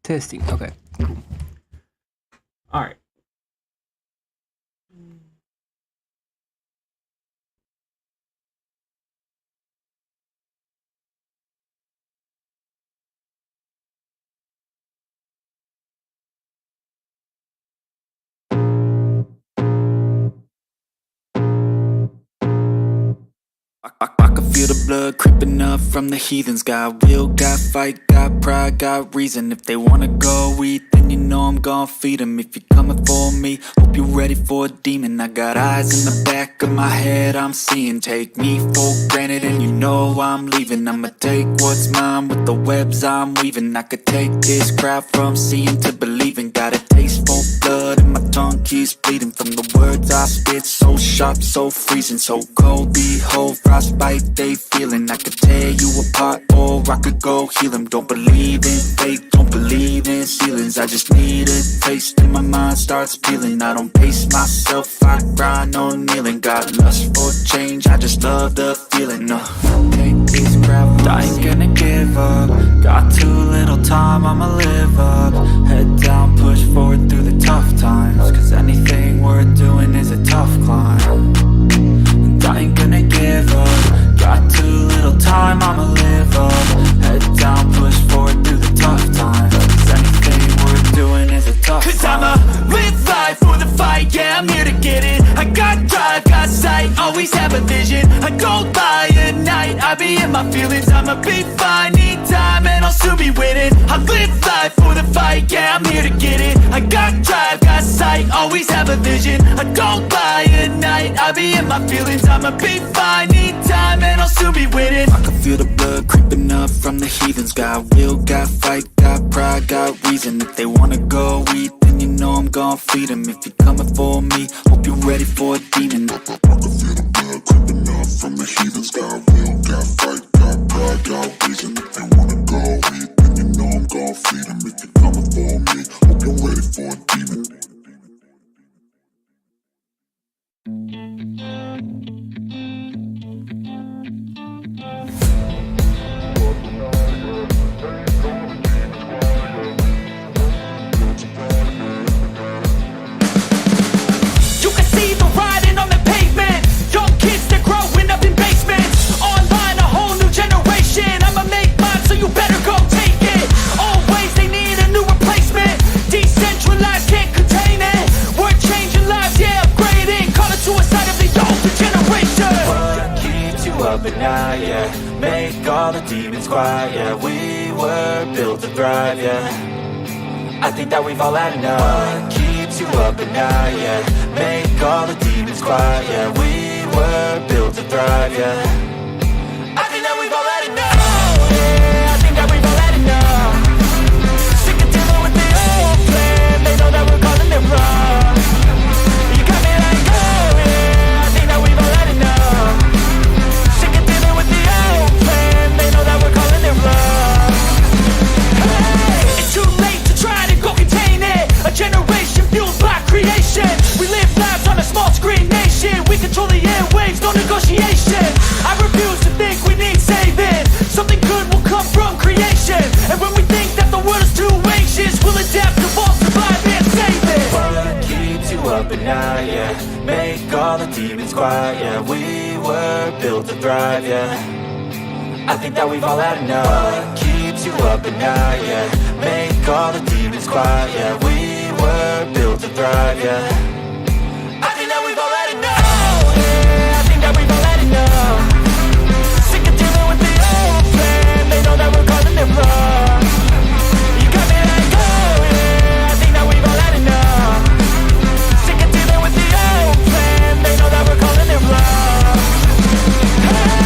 Testing. Okay, cool. All right. I can feel the blood creeping up from the heathens. Got will, got fight, got pride, got reason. If they wanna go eat, then you know I'm gon' feed them. If you're coming for me, hope you're ready for a demon. I got eyes in the back of my head, I'm seeing. Take me for granted and you know I'm leaving. I'ma take what's mine with the webs I'm weaving. I could take this crowd from seeing to believing. Got a taste for blood and my tongue keeps bleeding from the words I spit. So sharp, so freezing, so cold. Behold, frostbite they feeling. I could tear you apart or I could go heal them. Don't believe in fate, don't believe in ceilings. I just need a taste and my mind starts peeling. I don't pace myself, I grind on kneeling. Got lust for change, I just love the feeling. Take this crap, I ain't gonna give up. Got too little time, I'ma live up. Head down, push forward through the tough times. Cause anything worth doing is a tough climb. And I ain't gonna give up. Got too little time, I'ma live up. Head down, push forward through the tough times. Cause anything worth doing is a tough climb. Cause I'ma live life for the fight, yeah, I'm here to get it. I got drive, got sight, always have a vision. I don't lie at night, I be in my feelings. I'ma be fine, need time, and I'll soon be winning. I live life for the fight, yeah, I'm here to get it. I got drive, got sight, always have a vision. I don't lie at night, I be in my feelings. I'ma be fine, need time, and I'll soon be winning. I can feel the blood creeping up from the heathens. Got will, got fight, got pride, got reason. If they wanna go eat, then you know I'm gon' feed them. If you're coming for me, hope you're ready for a demon. I can feel the blood creeping up from the heathens. Got will, got fight, got pride, got reason. If they wanna go eat, then you know I'm gon' feed them. If you're coming for me, hope you're ready for a demon. At night, yeah, make all the demons quiet, yeah, we were built to thrive, yeah, I think that we've all had enough. What keeps you up at night, yeah, make all the demons quiet, yeah, we were built to thrive, yeah, I think that we've all had enough, yeah, I think that we've all had enough. Sick of dealing with the old plan, they know that we're calling it wrong. You got me like, oh yeah, I think that we've all had enough. They know that we're calling it love. Hey, it's too late to try to go contain it. A generation fueled by creation. We live lives on a small screen nation. We control the airwaves, no negotiation. I refuse to think we need saving. Something good will come from creation. And when we think that the world is too anxious, we'll adapt, evolve, survive, and save it. What keeps you up at night, yeah, make all the demons quiet, yeah, we were built to thrive, yeah, I think that we've all had enough. What keeps you up at night, yeah, make all the demons quiet, yeah, we were built to thrive, yeah, I think that we've all had enough, yeah, I think that we've all had enough. Sick of dealing with the old plan, they know that we're calling it wrong. You got me like, oh yeah, I think that we've all had enough. Sick of dealing with the old plan, they know that we're calling it wrong. Hey.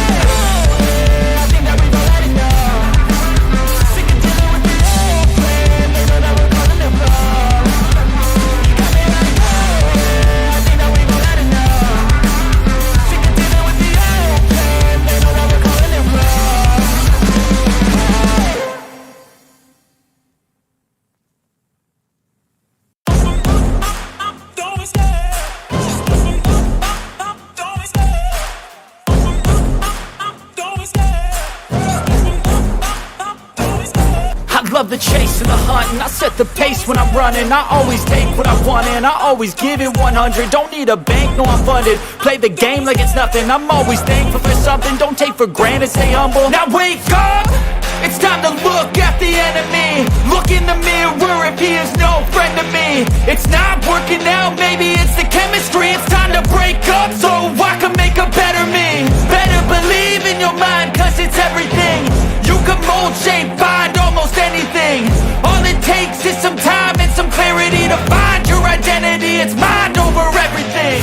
love the chase and the hunt, and I set the pace when I'm running. I always take what I want and I always give it 100. Don't need a bank, no I'm funded. Play the game like it's nothing. I'm always thankful for something. Don't take for granted, stay humble. Now wake up! It's time to look at the enemy. Look in the mirror if he is no friend to me. It's not working out, maybe it's the chemistry. It's time to break up so I can make a better me. Better believe in your mind, cause it's everything. You can mold, shape, find almost anything. All it takes is some time and some clarity to find your identity. It's mind over everything.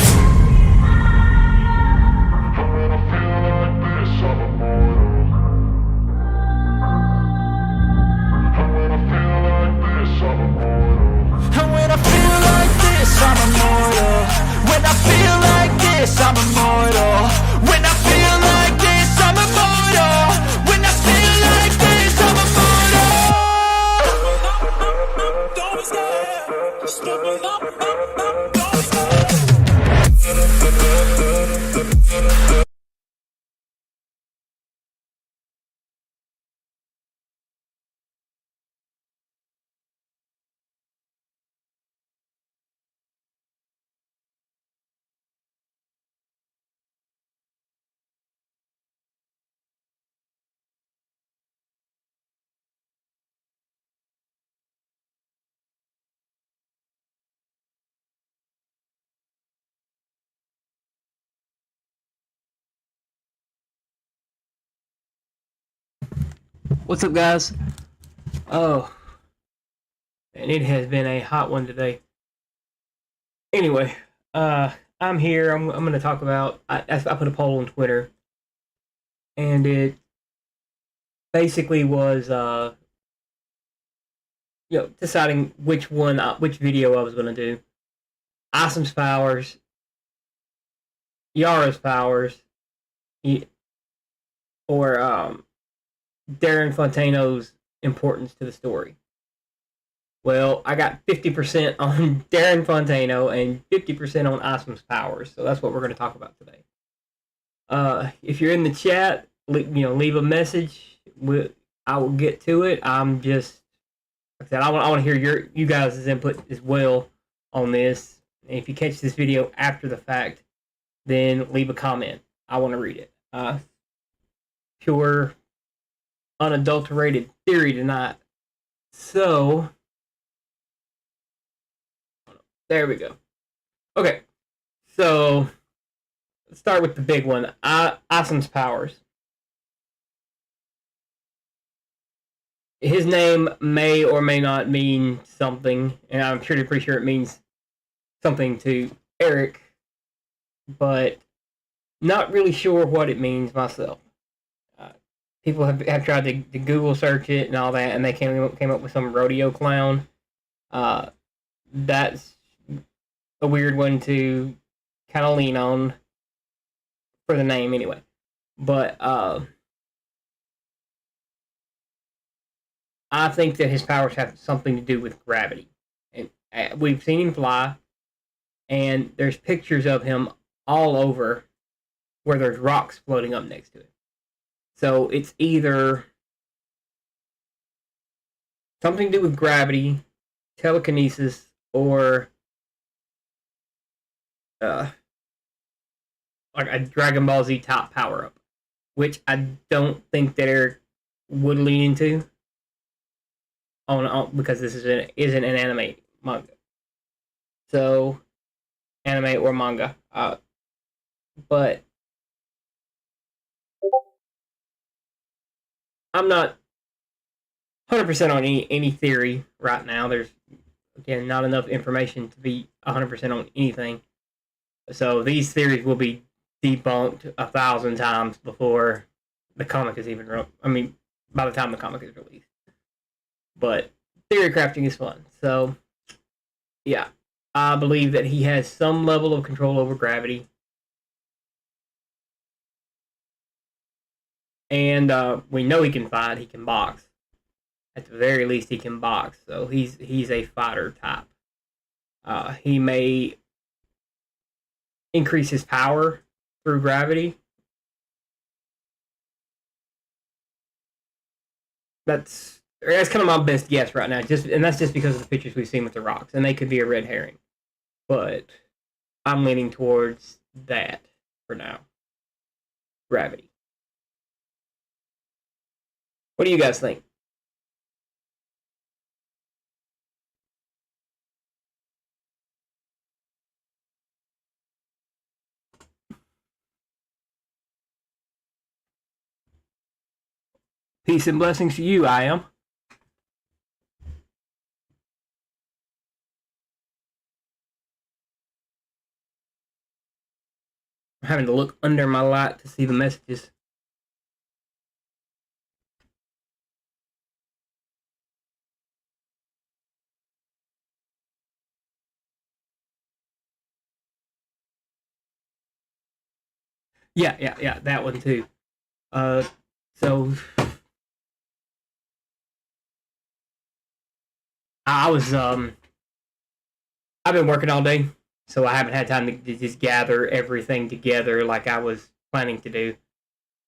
I'm immortal. When I feel like this, I'm immortal. When I feel like this, I'm immortal. When I feel like this, I'm immortal. Don't stop. Step up. What's up, guys? Oh, and it has been a hot one today. Anyway, I'm here. I'm going to talk about. I put a poll on Twitter, and it basically was, deciding which video I was going to do. Isom's powers, Yara's powers, or Darren Fontano's importance to the story. Well, I got 50% on Darren Fontano and 50% on Isom's powers, so that's what we're going to talk about today. If you're in the chat, leave a message. I will get to it. I'm just, like I said, I want to hear you guys' input as well on this. And if you catch this video after the fact, then leave a comment. I want to read it. Pure, unadulterated theory tonight. So, there we go. Okay, so let's start with the big one. Isom's powers. His name may or may not mean something, and I'm pretty sure it means something to Eric, but not really sure what it means myself. People have tried to Google search it and all that, and they came up with some rodeo clown. That's a weird one to kind of lean on for the name anyway. But I think that his powers have something to do with gravity. And we've seen him fly, and there's pictures of him all over where there's rocks floating up next to it. So it's either something to do with gravity, telekinesis, or like a Dragon Ball Z top power up, which I don't think that Eric would lean into on because this isn't an anime manga. So anime or manga, but I'm not 100% on any theory right now. There's, again, not enough information to be 100% on anything. So these theories will be debunked 1,000 times before the comic is even by the time the comic is released. But theory crafting is fun. So, yeah. I believe that he has some level of control over gravity. And we know he can fight, he can box. At the very least, he can box. So he's a fighter type. He may increase his power through gravity. That's That's kind of my best guess right now. And that's just because of the pictures we've seen with the rocks, and they could be a red herring. But I'm leaning towards that for now. Gravity. What do you guys think? Peace and blessings to you, I am. I'm having to look under my light to see the messages. Yeah, that one too. So I was I've been working all day, so I haven't had time to just gather everything together like I was planning to do.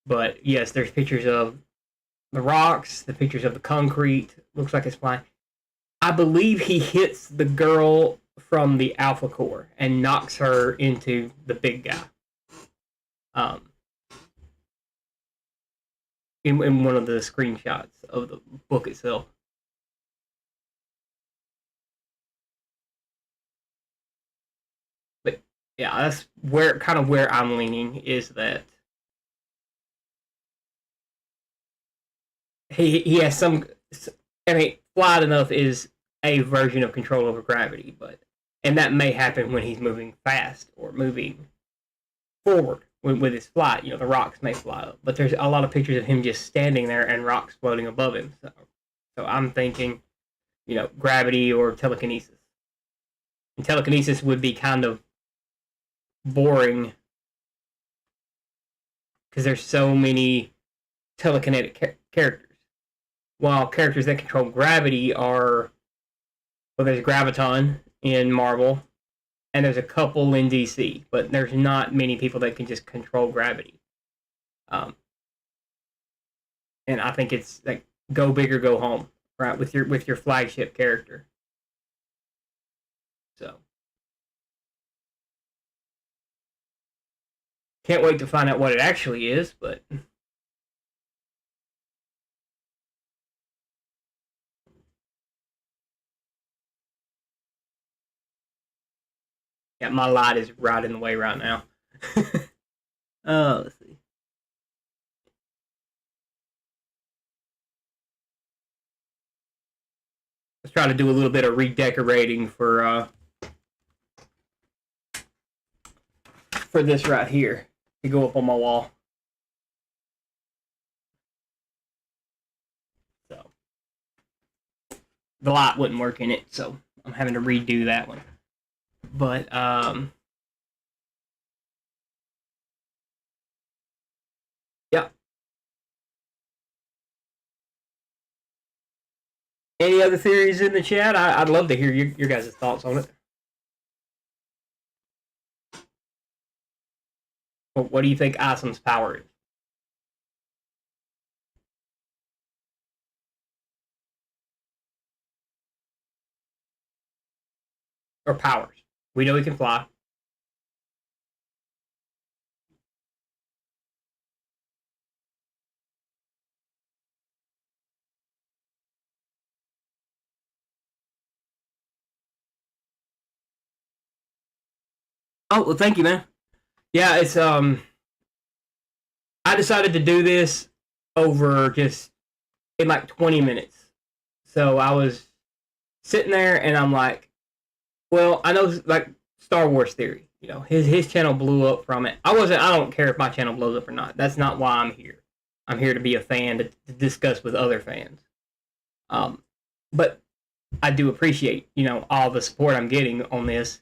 But yes, there's pictures of the rocks, the pictures of the concrete. Looks like it's flying. I believe he hits the girl from the Alpha Core and knocks her into the big guy. In one of the screenshots of the book itself. But yeah, that's where I'm leaning is that he has some. I mean, flight enough is a version of control over gravity, and that may happen when he's moving fast or moving forward with his flight. You know, the rocks may fly up, but there's a lot of pictures of him just standing there and rocks floating above him. So I'm thinking, you know, gravity or telekinesis. And telekinesis would be kind of boring because there's so many telekinetic characters. While characters that control gravity are, well, there's Graviton in Marvel, and there's a couple in DC, but there's not many people that can just control gravity. And I think it's like go big or go home, right? With your flagship character. So can't wait to find out what it actually is, but yeah, my light is right in the way right now. Let's see. Let's try to do a little bit of redecorating for this right here to go up on my wall. So the light wouldn't work in it, so I'm having to redo that one. But yeah. Any other theories in the chat? I'd love to hear your guys' thoughts on it. What do you think Isom's power is? Or powers? We know he can fly. Oh, well, thank you, man. Yeah, it's I decided to do this over just in like 20 minutes. So I was sitting there and I'm like, well, I know like Star Wars theory. You know, his channel blew up from it. I don't care if my channel blows up or not. That's not why I'm here. I'm here to be a fan to discuss with other fans. But I do appreciate, you know, all the support I'm getting on this.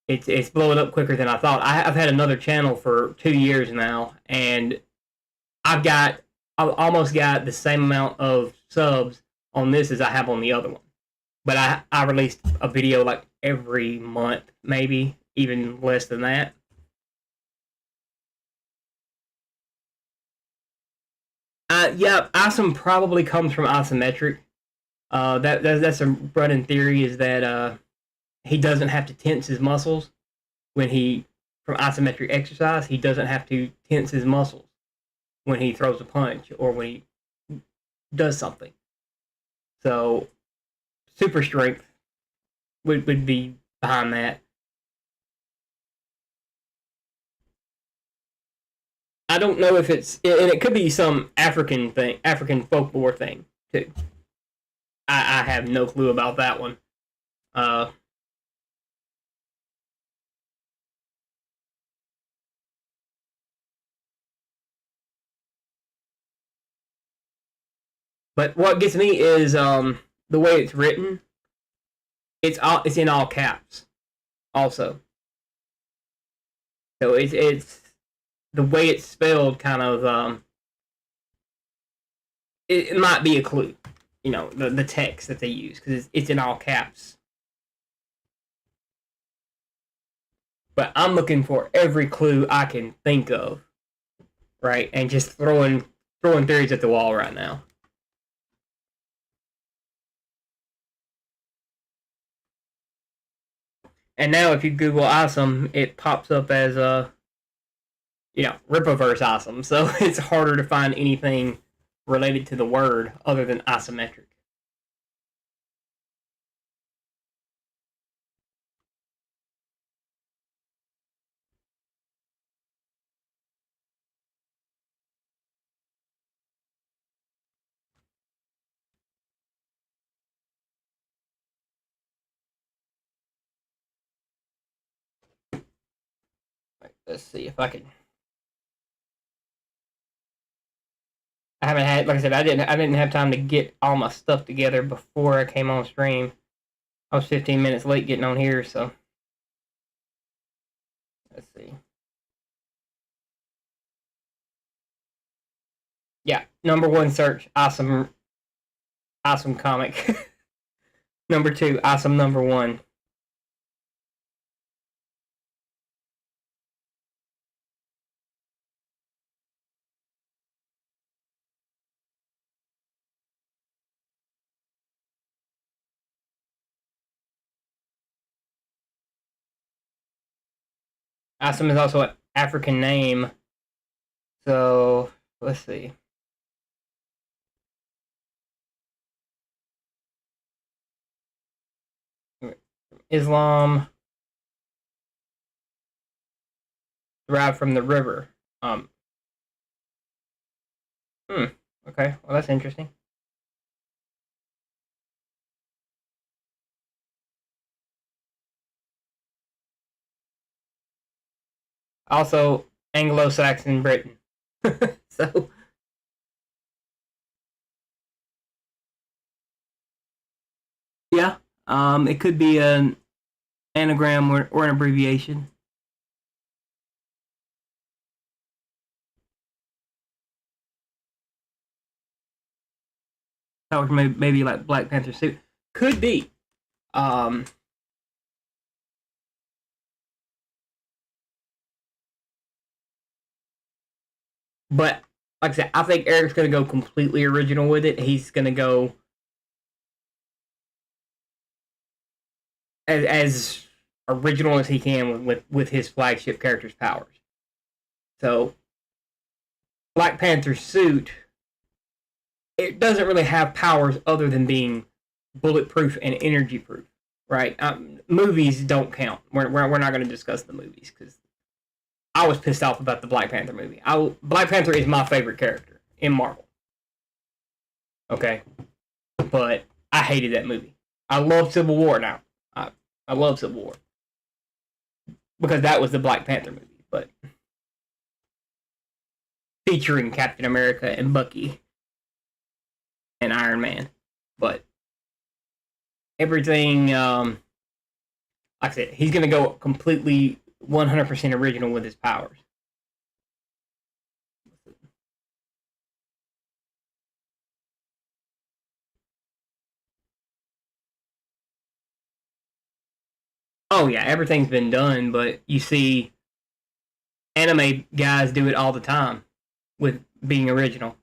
It's blowing up quicker than I thought. I've had another channel for 2 years now, and I've almost got the same amount of subs on this as I have on the other one. But I released a video like every month, maybe even less than that. Yeah, Isom probably comes from isometric. That's a running theory is that he doesn't have to tense his muscles when he from isometric exercise. He doesn't have to tense his muscles when he throws a punch or when he does something. So super strength would be behind that. I don't know if it's and it could be some African thing, African folklore thing too. I have no clue about that one. Uh, but what gets me is the way it's written. It's in all caps also. So it's the way it's spelled kind of it might be a clue. You know the text that they use because it's in all caps. But I'm looking for every clue I can think of, right, and just throwing theories at the wall right now. And now if you Google Isom, it pops up as a Rippaverse Isom, so it's harder to find anything related to the word other than isometric. Right, let's see if I can. I haven't had, like I said, I didn't have time to get all my stuff together before I came on stream. I was 15 minutes late getting on here, so let's see. Yeah, number one search, Isom comic. Number two, Isom number one. Isom is also an African name, so let's see. Islam derived from the river. Um, hmm. Okay. Well, that's interesting. Also, Anglo-Saxon Britain. So, yeah. It could be an anagram or an abbreviation. Or maybe like Black Panther suit. Could be. Um, but like I said, I think Eric's gonna go completely original with it. He's gonna go as original as he can with his flagship character's powers. So Black Panther's suit, it doesn't really have powers other than being bulletproof and energy proof, right? Movies don't count. We're not going to discuss the movies because I was pissed off about the Black Panther movie. Black Panther is my favorite character in Marvel. Okay, but I hated that movie. I love Civil War now. I love Civil War because that was the Black Panther movie, but featuring Captain America and Bucky and Iron Man. But everything, like I said, he's going to go completely 100% original with his powers. Oh yeah, everything's been done, but you see anime guys do it all the time with being original.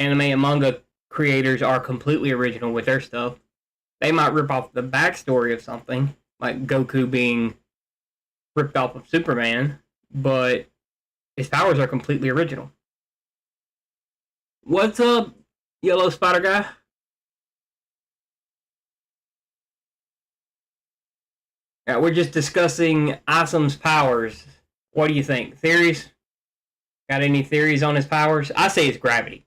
anime and manga creators are completely original with their stuff. They might rip off the backstory of something, like Goku being ripped off of Superman, but his powers are completely original. What's up, Yellow Spider Guy? Yeah, we're just discussing Isom's powers. What do you think? Theories? Got any theories on his powers? I say it's gravity.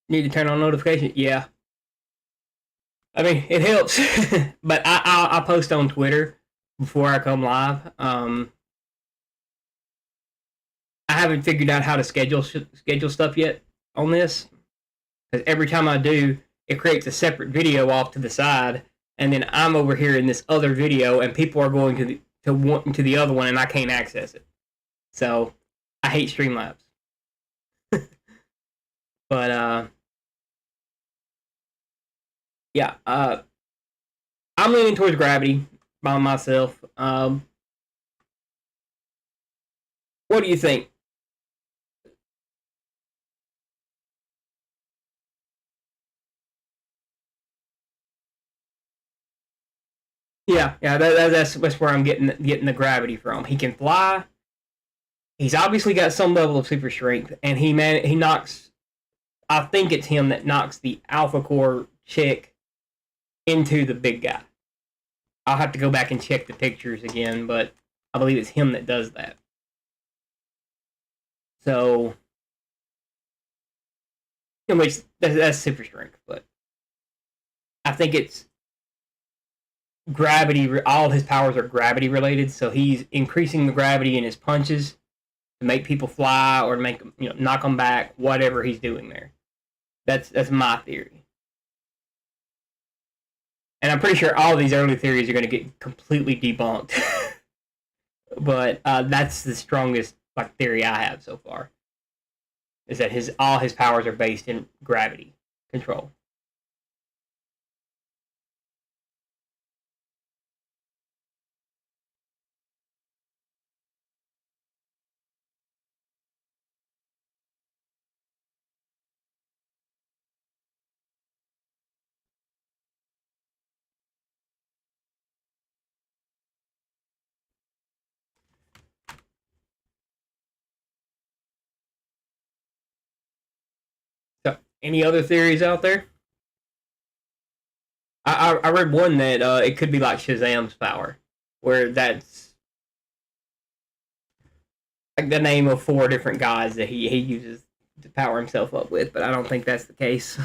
Need to turn on notifications? Yeah. I mean, it helps. But I post on Twitter before I come live. I haven't figured out how to schedule stuff yet on this. Because every time I do, it creates a separate video off to the side, and then I'm over here in this other video, and people are going to the other one, and I can't access it. So I hate Streamlabs. But yeah, I'm leaning towards gravity by myself. What do you think? Yeah, that's where I'm getting the gravity from. He can fly. He's obviously got some level of super strength, and he knocks. I think it's him that knocks the Alpha Core chick into the big guy. I'll have to go back and check the pictures again, but I believe it's him that does that. So, in which that's super strength, but I think it's gravity. All his powers are gravity related, so he's increasing the gravity in his punches to make people fly or make knock them back. Whatever he's doing there, that's my theory. And I'm pretty sure all these early theories are going to get completely debunked. But that's the strongest theory I have so far. Is that all his powers are based in gravity control. So, any other theories out there? I read one that it could be like Shazam's power, where that's like the name of 4 different guys that he uses to power himself up with, but I don't think that's the case.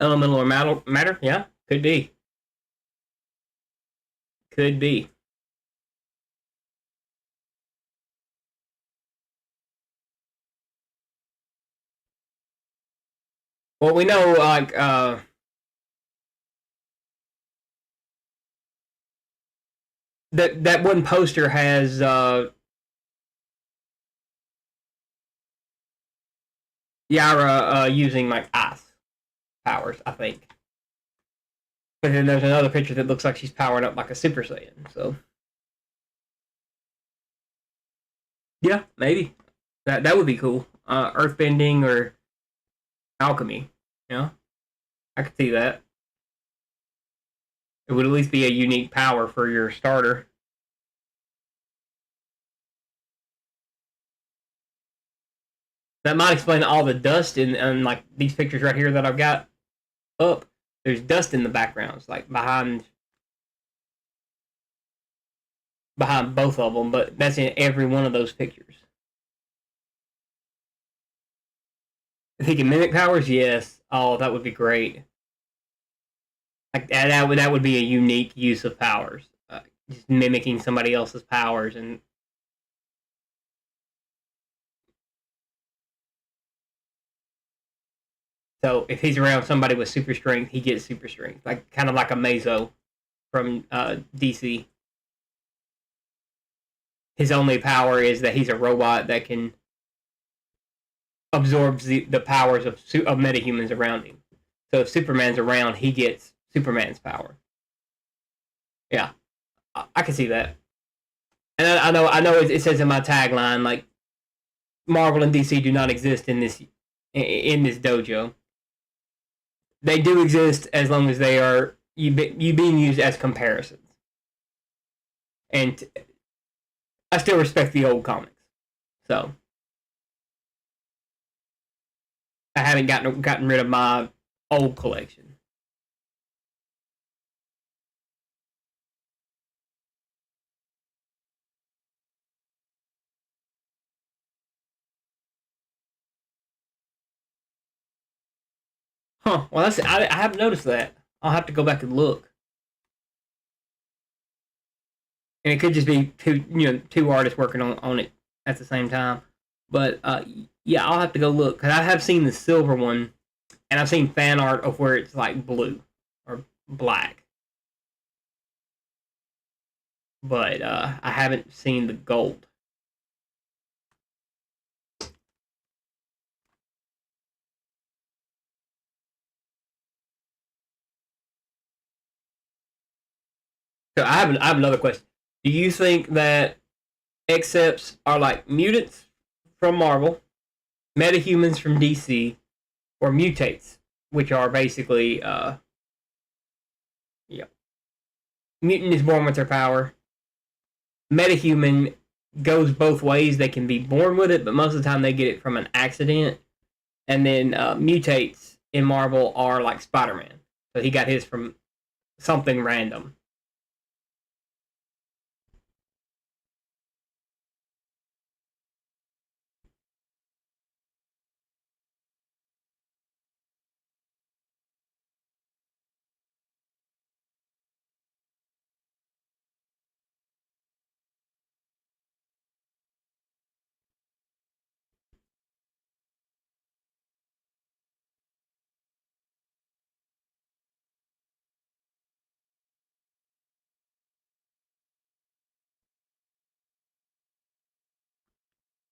Elemental or matter? Yeah, could be. Could be. Well, we know that one poster has Yara using ice powers, I think. But then there's another picture that looks like she's powering up like a Super Saiyan. So yeah, maybe that would be cool. Earthbending or alchemy. Yeah, I could see that. It would at least be a unique power for your starter. That might explain all the dust in like these pictures right here that I've got up. There's dust in the backgrounds, like behind both of them, but that's in every one of those pictures. If he can mimic powers, yes. Oh, that would be great. Like that would be a unique use of powers. Just mimicking somebody else's powers and so if he's around somebody with super strength, he gets super strength, like kind of like a Mazo from DC. his only power is that he's a robot that can absorbs the powers of metahumans around him. So if Superman's around, he gets Superman's power. Yeah, I can see that. And I know it says in my tagline like Marvel and DC do not exist in this dojo. They do exist as long as they are you being used as comparisons. And I still respect the old comics, so I haven't gotten rid of my old collection. Huh? Well, I haven't noticed that. I'll have to go back and look. And it could just be two artists working on it at the same time. But yeah, I'll have to go look because I have seen the silver one, and I've seen fan art of where it's like blue or black. But I haven't seen the gold. So I have another question. Do you think that Excepts are like mutants from Marvel, metahumans from DC, or mutates, which are basically yeah, mutant is born with their power. Metahuman goes both ways. They can be born with it, but most of the time they get it from an accident. And then mutates in Marvel are like Spider-Man. So he got his from something random.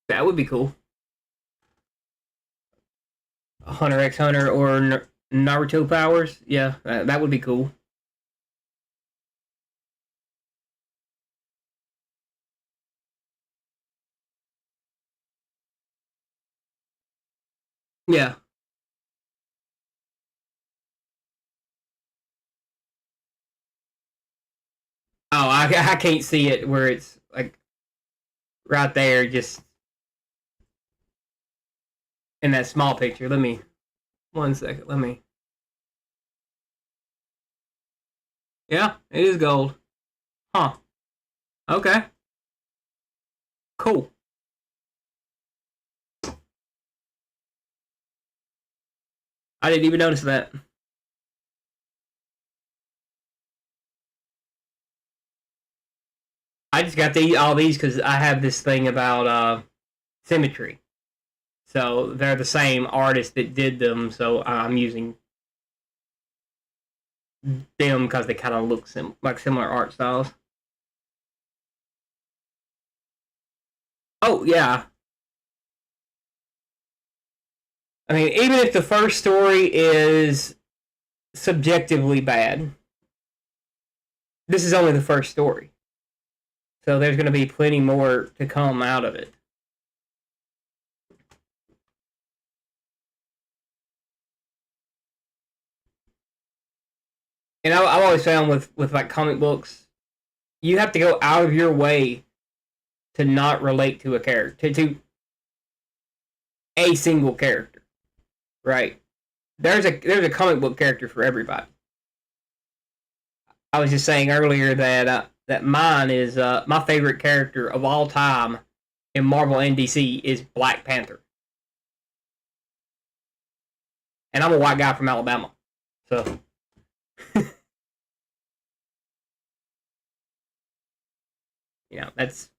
That would be cool. Hunter x Hunter or Naruto powers. Yeah, that would be cool. Yeah. Oh, I can't see it where it's like right there, just in that small picture. Let me 1 second. Let me. Yeah, it is gold. Huh. Okay. Cool. I didn't even notice that. I just got all these because I have this thing about symmetry. So they're the same artist that did them. So I'm using them because they kind of look like similar art styles. Oh yeah. I mean, even if the first story is subjectively bad, this is only the first story. So there's going to be plenty more to come out of it. And I've always found with like comic books, you have to go out of your way to not relate to a character, to a single character, right? There's a comic book character for everybody. I was just saying earlier that that mine is my favorite character of all time in Marvel and DC is Black Panther, and I'm a white guy from Alabama, so that's.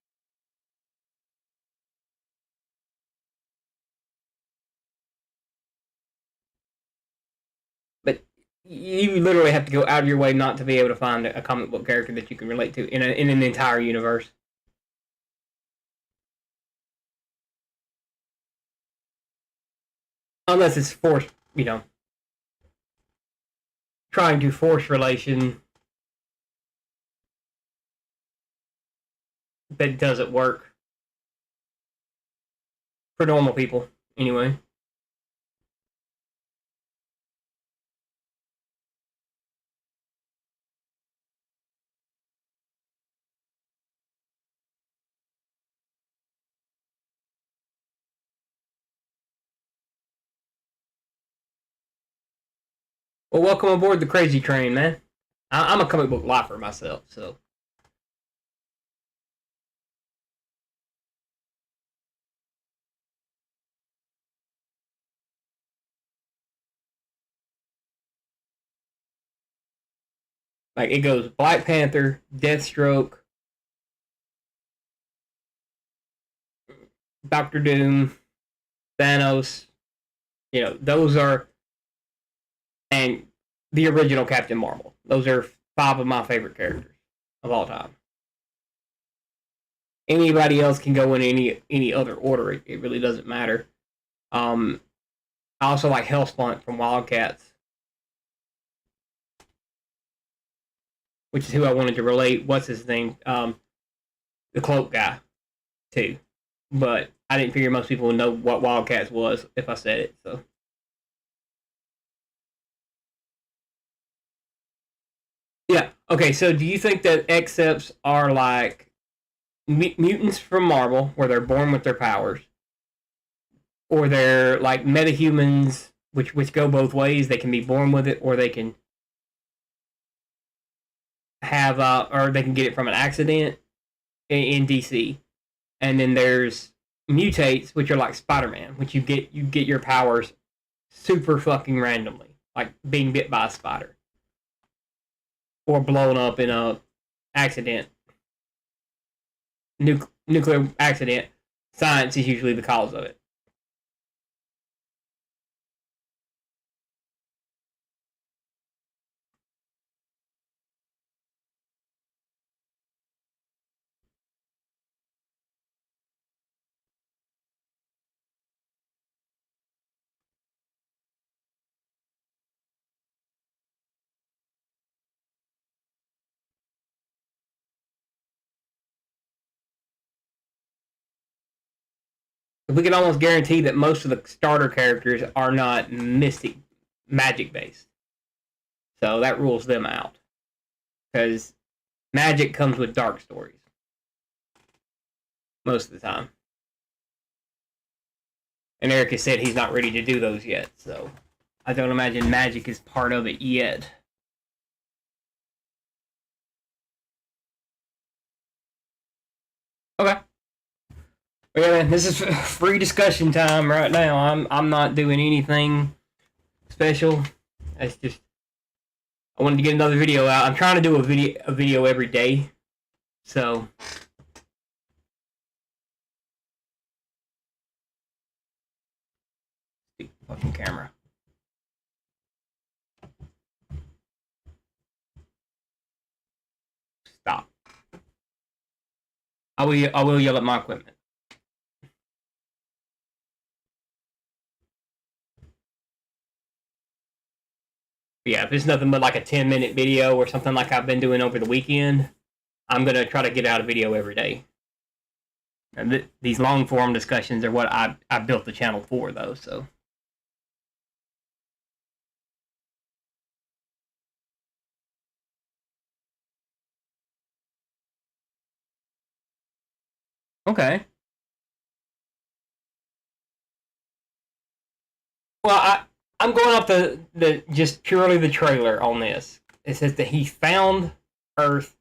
But you literally have to go out of your way not to be able to find a comic book character that you can relate to in an entire universe. unless it's forced, trying to force relation that doesn't work for normal people, anyway. Well, welcome aboard the crazy train, man. I'm a comic book lifer myself, so. Like, it goes Black Panther, Deathstroke, Doctor Doom, Thanos. Those are. And the original Captain Marvel. Those are 5 of my favorite characters of all time. Anybody else can go in any other order. It really doesn't matter. I also like Hellspawn from Wildcats, which is who I wanted to relate. What's his name? The cloak guy, too. But I didn't figure most people would know what Wildcats was if I said it. So. Yeah. Okay. So, do you think that Xeps are like mutants from Marvel, where they're born with their powers, or they're like metahumans, which go both ways? They can be born with it, or they can have, or they can get it from an accident in DC. And then there's mutates, which are like Spider-Man, which you get your powers super fucking randomly, like being bit by a spider. Or blown up in a accident, nuclear accident. Science is usually the cause of it. We can almost guarantee that most of the starter characters are not magic based. So that rules them out. Because magic comes with dark stories. Most of the time. And Eric has said he's not ready to do those yet, so I don't imagine magic is part of it yet. Okay. Yeah, man, this is free discussion time right now. I'm not doing anything special. It's just I wanted to get another video out. I'm trying to do a video every day. So fucking camera. Stop. I will yell at my equipment. Yeah, if it's nothing but like a 10-minute video or something like I've been doing over the weekend, I'm going to try to get out a video every day. And these long form discussions are what I built the channel for, though, so. Okay. Well, I'm going off the just purely the trailer on this. It says that he found Earth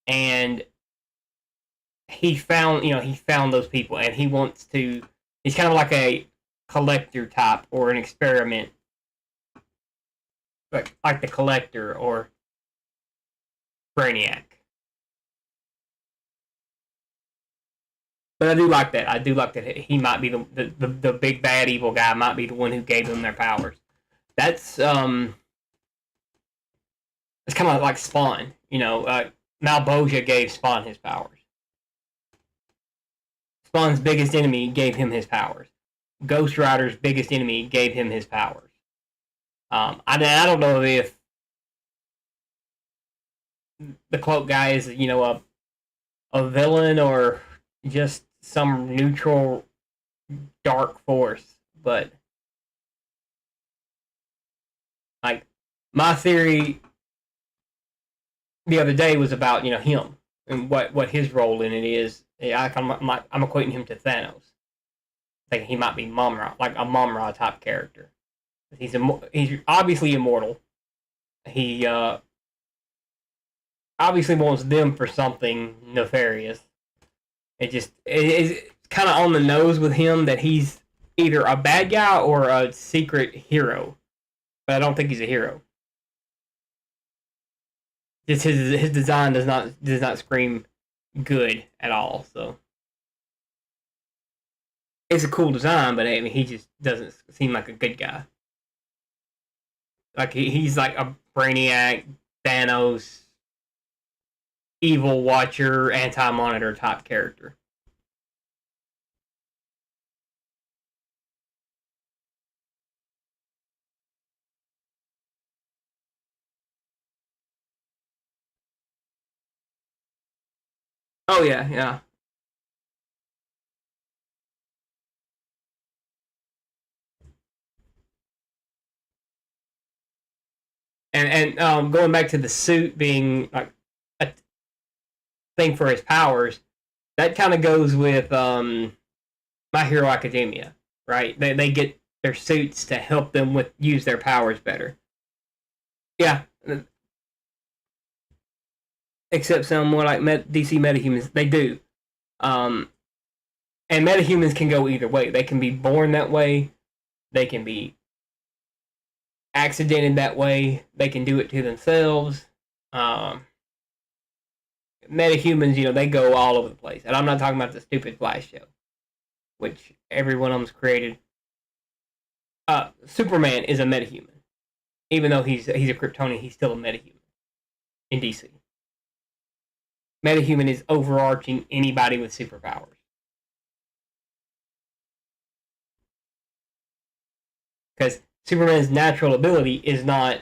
and he found those people and he wants to. He's kind of like a collector type or an experiment, like the Collector or Brainiac. But I do like that. I do like that he might be the big bad evil guy. Might be the one who gave them their powers. That's it's kind of like Spawn. Malboja gave Spawn his powers. Spawn's biggest enemy gave him his powers. Ghost Rider's biggest enemy gave him his powers. I don't know if the cloak guy is, a villain or just some neutral dark force, but like my theory the other day was about him and what his role in it is. I'm equating him to Thanos. I think he might be Mumra, like a Mumra type character. He's obviously immortal. He obviously wants them for something nefarious. It's kind of on the nose with him that he's either a bad guy or a secret hero, but I don't think he's a hero. Just his design does not scream good at all. So it's a cool design, but I mean, he just doesn't seem like a good guy. Like he's like a Brainiac, Thanos, evil Watcher, Anti-Monitor type character. Oh yeah, yeah. And going back to the suit being like a thing for his powers, that kind of goes with My Hero Academia, right? They get their suits to help them use their powers better. Yeah, except some more like DC metahumans, they do. Um, and metahumans can go either way. They can be born that way. They can be accidented that way. They can do it to themselves. Metahumans, they go all over the place. And I'm not talking about the stupid Flash show, which every one of them's created. Superman is a metahuman. Even though he's a Kryptonian, he's still a metahuman in DC. Metahuman is overarching anybody with superpowers. Because Superman's natural ability is not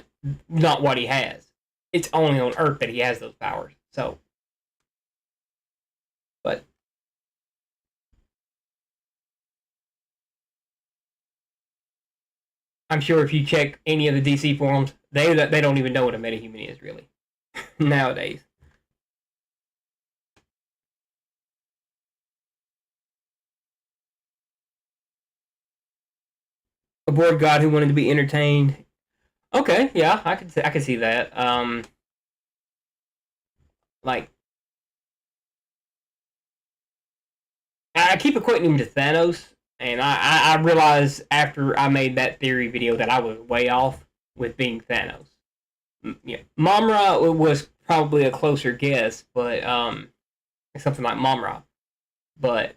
what he has. It's only on Earth that he has those powers. So, but I'm sure if you check any of the DC forums, they don't even know what a metahuman is really nowadays. A bored god who wanted to be entertained. Okay, yeah, I could see that. Like I keep equating him to Thanos, and I realized after I made that theory video that I was way off with being Thanos. Yeah, Momra was probably a closer guess, but something like Momra. But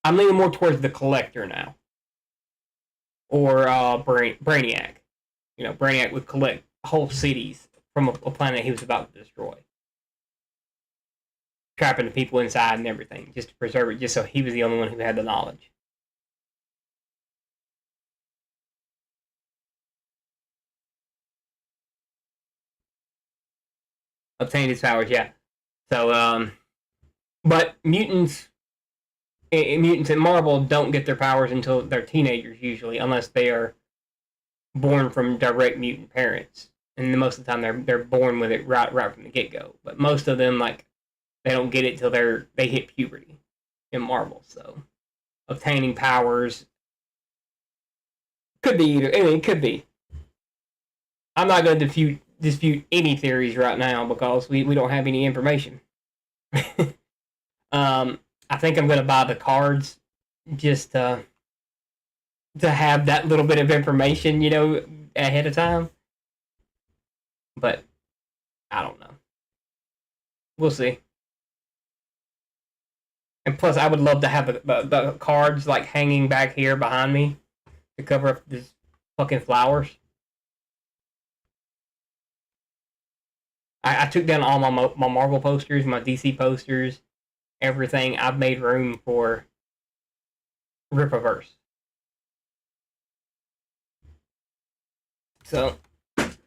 I'm leaning more towards the Collector now, or Brainiac. Brainiac would collect whole cities from a planet he was about to destroy, trapping the people inside and everything, just to preserve it, just so he was the only one who had the knowledge. Obtained his powers, yeah. So, but mutants in Marvel don't get their powers until they're teenagers usually, unless they are born from direct mutant parents. And most of the time they're born with it right from the get go. But most of them they don't get it till they hit puberty in Marvel. So obtaining powers could be either. I mean, it could be. I'm not going to dispute any theories right now because we don't have any information. I think I'm going to buy the cards just to have that little bit of information, ahead of time. But I don't know. We'll see. And plus, I would love to have the cards hanging back here behind me to cover up these fucking flowers. I took down all my Marvel posters, my DC posters, everything. I've made room for Rippaverse. So,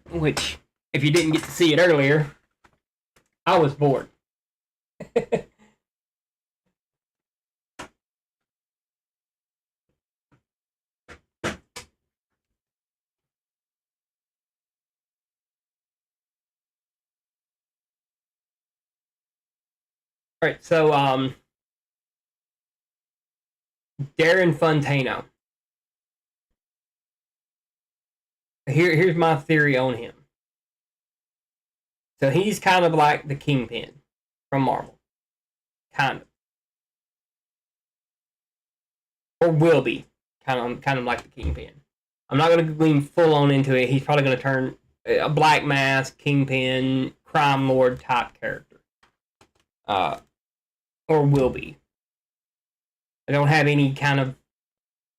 which, if you didn't get to see it earlier, I was bored. Alright, so, Darren Fontano. Here's my theory on him. So he's kind of like the Kingpin from Marvel. Kind of. Or will be. Kind of like the Kingpin. I'm not going to lean full on into it. He's probably going to turn a Black Mask, Kingpin, Crime Lord type character. Or will be. I don't have any kind of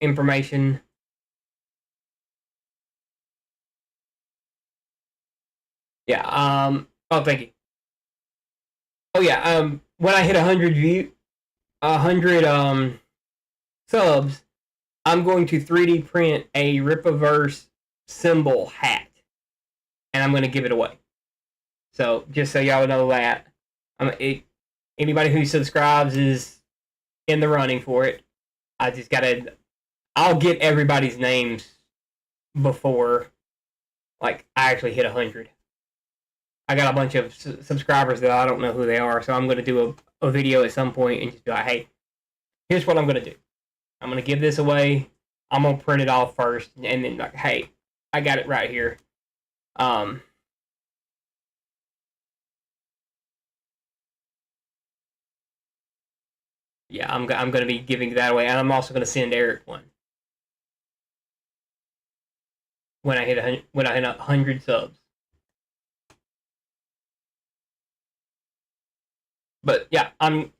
information. Yeah, oh, thank you. Oh, yeah, when I hit 100 subs, I'm going to 3D print a Rippaverse symbol hat. And I'm going to give it away. So, just so y'all know that. Anybody who subscribes is in the running for it. I just gotta... I'll get everybody's names before, like, I actually hit 100. I got a bunch of subscribers that I don't know who they are, so I'm going to do a video at some point and just be like, hey, here's what I'm going to do. I'm going to give this away. I'm going to print it off first, and then, like, hey, I got it right here. Yeah, I'm going to be giving that away, and I'm also going to send Eric one when I hit 100 subs. But yeah, I'm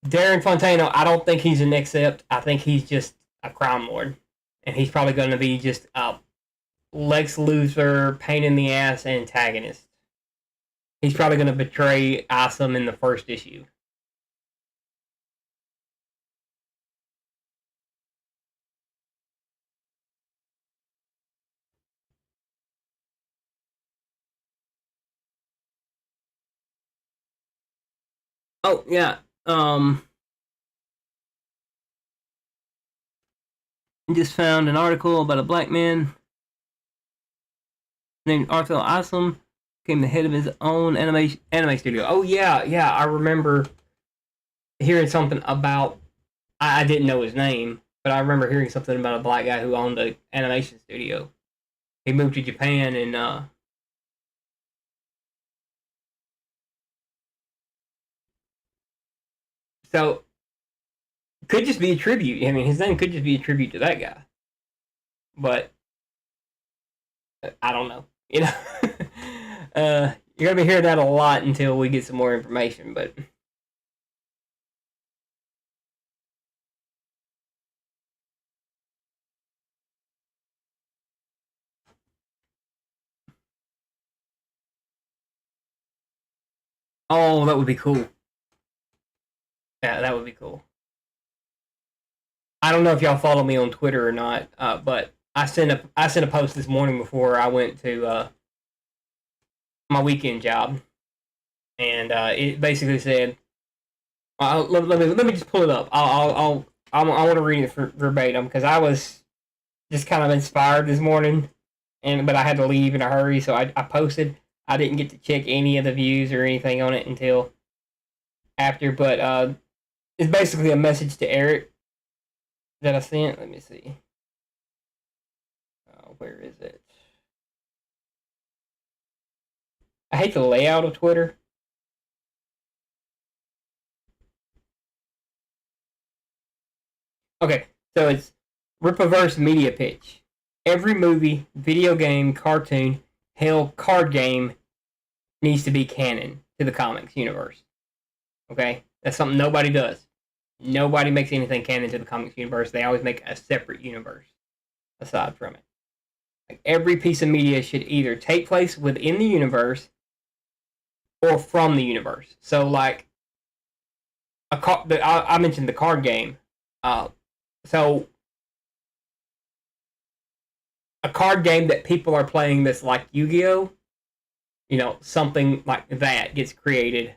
Darren Fontano. I don't think he's an accept. I think he's just a crime lord, and he's probably going to be just a Lex Luthor, pain in the ass antagonist. He's probably going to betray Isom in the first issue. Oh yeah. I just found an article about a black man named Arthur Isom became the head of his own anime studio. Oh yeah, I remember hearing something about. I didn't know his name, but I remember hearing something about a black guy who owned an animation studio. He moved to Japan and so could just be a tribute. I mean, his name could just be a tribute to that guy, but I don't know. You know, you're gonna be hearing that a lot until we get some more information. But oh, that would be cool. Yeah, that would be cool. I don't know if y'all follow me on Twitter or not, but I sent a post this morning before I went to my weekend job, and it basically said, let me just pull it up. I want to read it verbatim because I was just kind of inspired this morning, but I had to leave in a hurry, so I posted. I didn't get to check any of the views or anything on it until after, but it's basically a message to Eric that I sent. Let me see. Where is it? I hate the layout of Twitter. Okay, so it's Rippaverse media pitch. Every movie, video game, cartoon, hell, card game needs to be canon to the comics universe. Okay? That's something nobody does. Nobody makes anything canon to the comics universe. They always make a separate universe aside from it. Like every piece of media should either take place within the universe or from the universe. So, like, I mentioned the card game. Uh, so a card game that people are playing that's like Yu-Gi-Oh, something like that gets created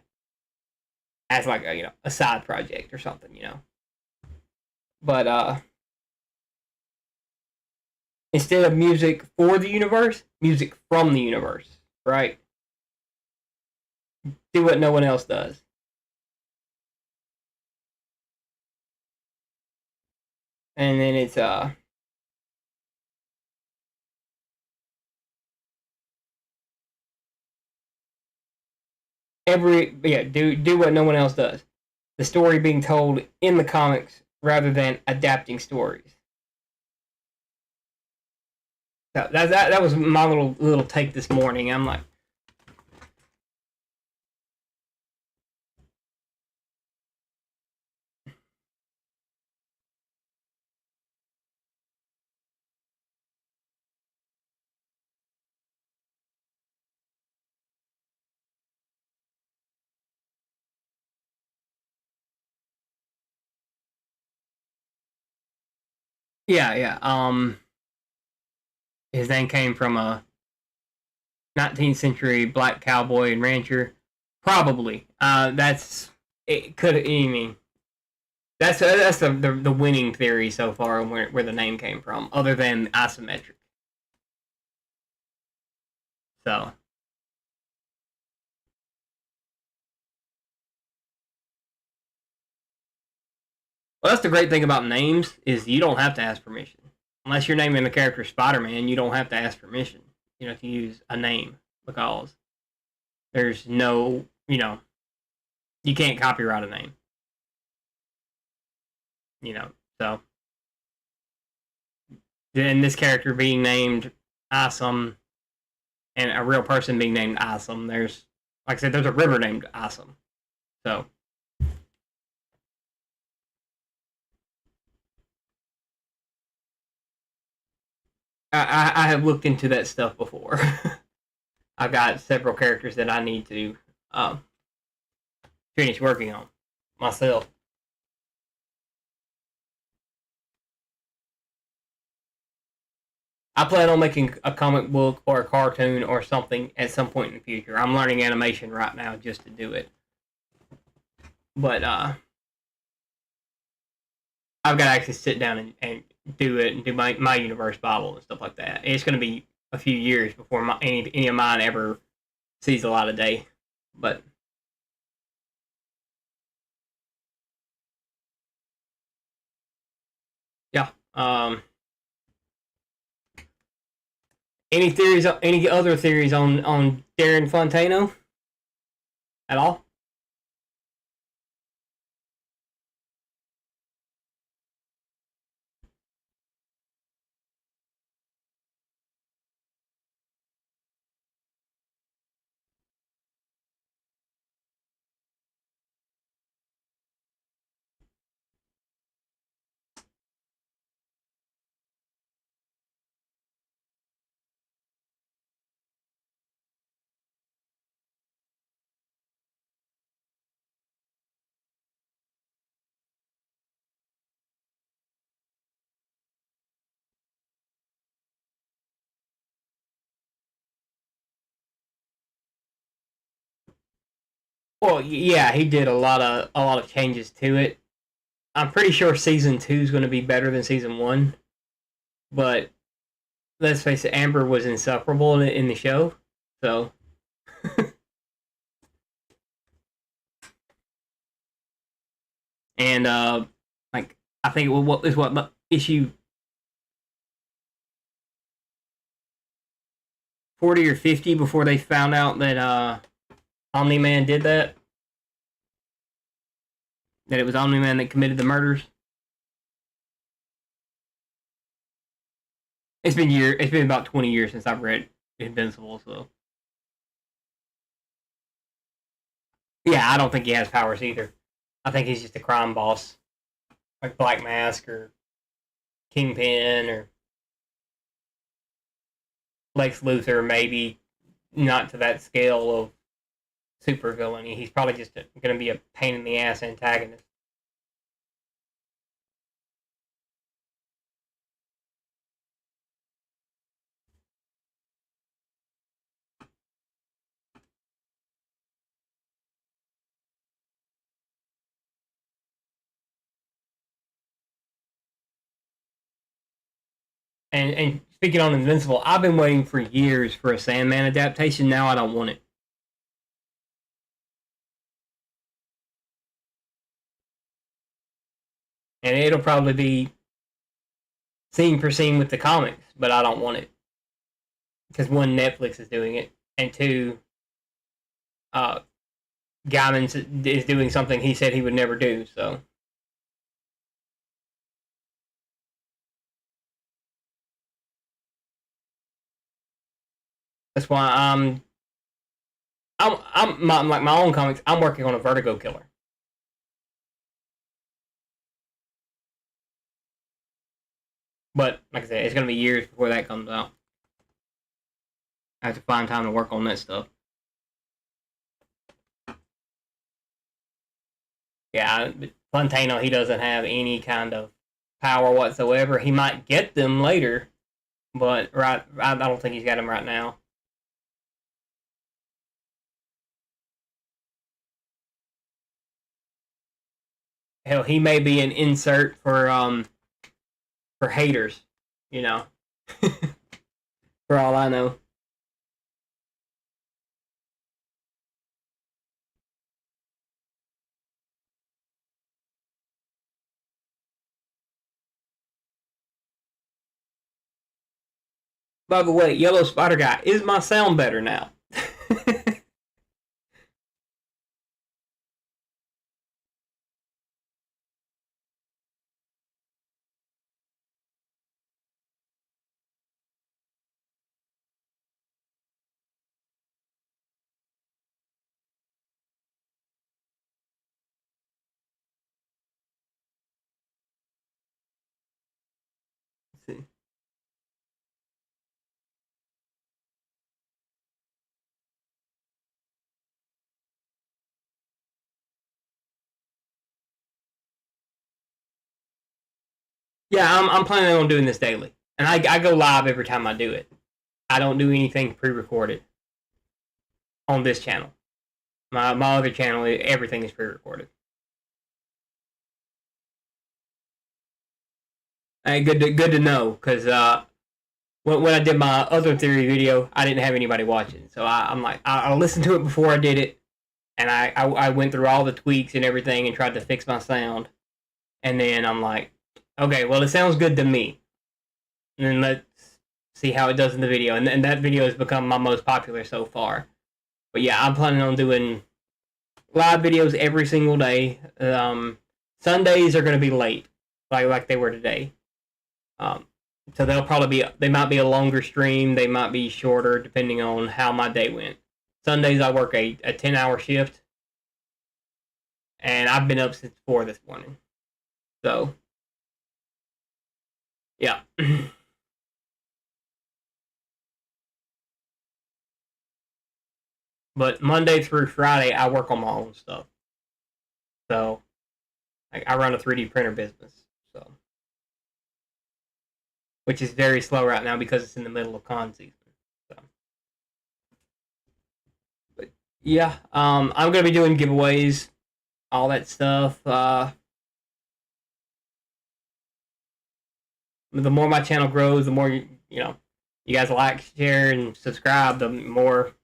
as like a side project or something. But instead of music for the universe, music from the universe, right? Do what no one else does. And then it's do what no one else does. The story being told in the comics rather than adapting stories. So that was my little take this morning. I'm like, yeah, yeah. His name came from a 19th century black cowboy and rancher. Probably. That's it. Could I mean that's the winning theory so far where the name came from, other than isometric. So well, that's the great thing about names is you don't have to ask permission. Unless you're naming the character Spider-Man, you don't have to ask permission, to use a name because there's no, you can't copyright a name, So then this character being named Isom and a real person being named Isom, there's, like I said, there's a river named Isom. So I have looked into that stuff before. I've got several characters that I need to finish working on myself. I plan on making a comic book or a cartoon or something at some point in the future. I'm learning animation right now just to do it. But I've got to actually sit down and do it and do my universe Bible and stuff like that. It's going to be a few years before any of mine ever sees a light of day. But yeah. Any other theories on Darren Fontano at all? Well, yeah, he did a lot of changes to it. I'm pretty sure season 2 is going to be better than season 1, but let's face it, Amber was insufferable in the show. So and like I think what issue 40 or 50 before they found out that Omni Man did that. That it was Omni Man that committed the murders. It's been about 20 years since I've read Invincible, so yeah, I don't think he has powers either. I think he's just a crime boss, like Black Mask or Kingpin or Lex Luthor, maybe not to that scale of super villainy. He's probably just going to be a pain in the ass antagonist. And speaking on Invincible, I've been waiting for years for a Sandman adaptation. Now I don't want it. And it'll probably be scene for scene with the comics, but I don't want it. Because one, Netflix is doing it, and two, uh, Gaiman is doing something he said he would never do, so. That's why I'm like my own comics. I'm working on a Vertigo killer. But like I said, it's gonna be years before that comes out. I have to find time to work on that stuff. Yeah, Fontano, he doesn't have any kind of power whatsoever. He might get them later, but I don't think he's got them right now. Hell, he may be an insert for haters, you know. For all I know. By the way, Yellow Spider Guy, is my sound better now? Let's see. Yeah, I'm planning on doing this daily, and I go live every time I do it. I don't do anything pre-recorded on this channel. My other channel, everything is pre-recorded. Hey, good to know, because when I did my other theory video, I didn't have anybody watching, so I'm like I listened to it before I did it, and I went through all the tweaks and everything and tried to fix my sound, and then I'm like, okay, well it sounds good to me, and then let's see how it does in the video, and that video has become my most popular so far. But yeah, I'm planning on doing live videos every single day. Sundays are going to be late, like they were today. So they might be a longer stream, they might be shorter depending on how my day went. Sundays I work a 10-hour shift, and I've been up since 4 this morning. So yeah. But Monday through Friday I work on my own stuff. So I run a 3D printer business. So which is very slow right now because it's in the middle of con season. So, but yeah, I'm gonna be doing giveaways, all that stuff. The more my channel grows, the more you know, you guys like, share, and subscribe, the more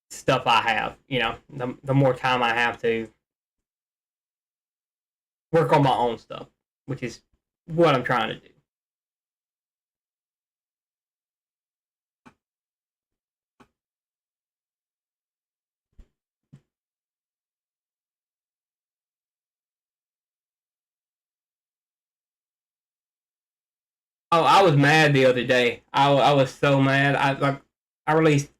stuff I have. You know, the more time I have to work on my own stuff, which is what I'm trying to do. Oh, I was mad the other day. I was so mad. I released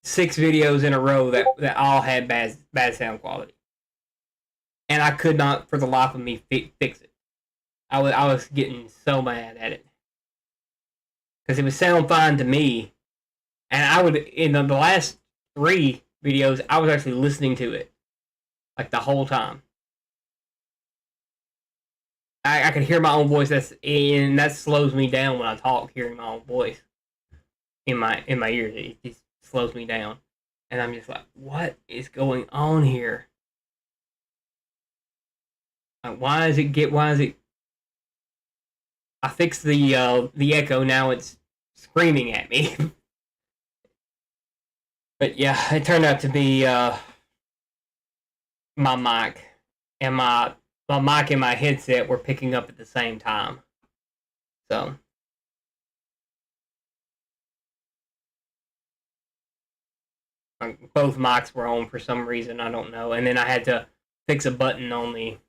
6 videos in a row that all had bad sound quality, and I could not for the life of me fix it. I was getting so mad at it because it would sound fine to me, and I would in the last 3 videos I was actually listening to it like the whole time. I could hear my own voice. That slows me down when I talk. Hearing my own voice in my ears, it just slows me down, and I'm just like, what is going on here? Like, why is it I fixed the echo. Now it's screaming at me. But yeah, it turned out to be my mic and my mic and my headset were picking up at the same time. So both mics were on for some reason, I don't know. And then I had to fix a button on the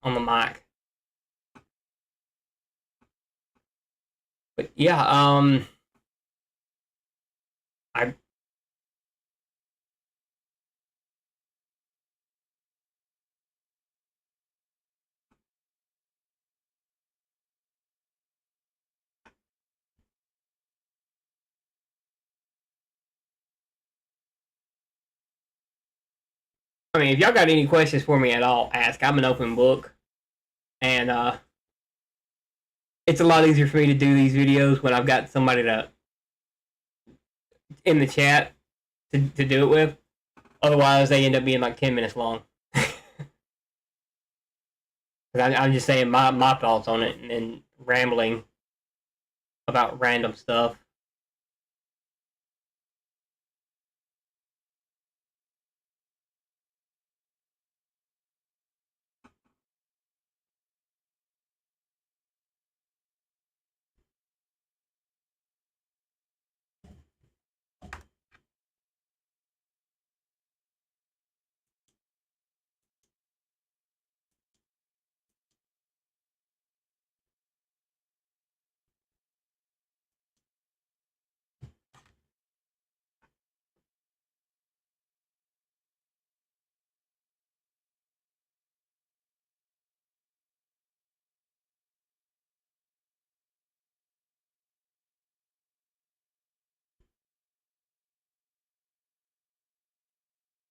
mic. But yeah, I I mean, if y'all got any questions for me at all, ask. I'm an open book, and it's a lot easier for me to do these videos when I've got somebody to in the chat to do it with. Otherwise, they end up being like 10 minutes long. I'm just saying my thoughts on it and rambling about random stuff.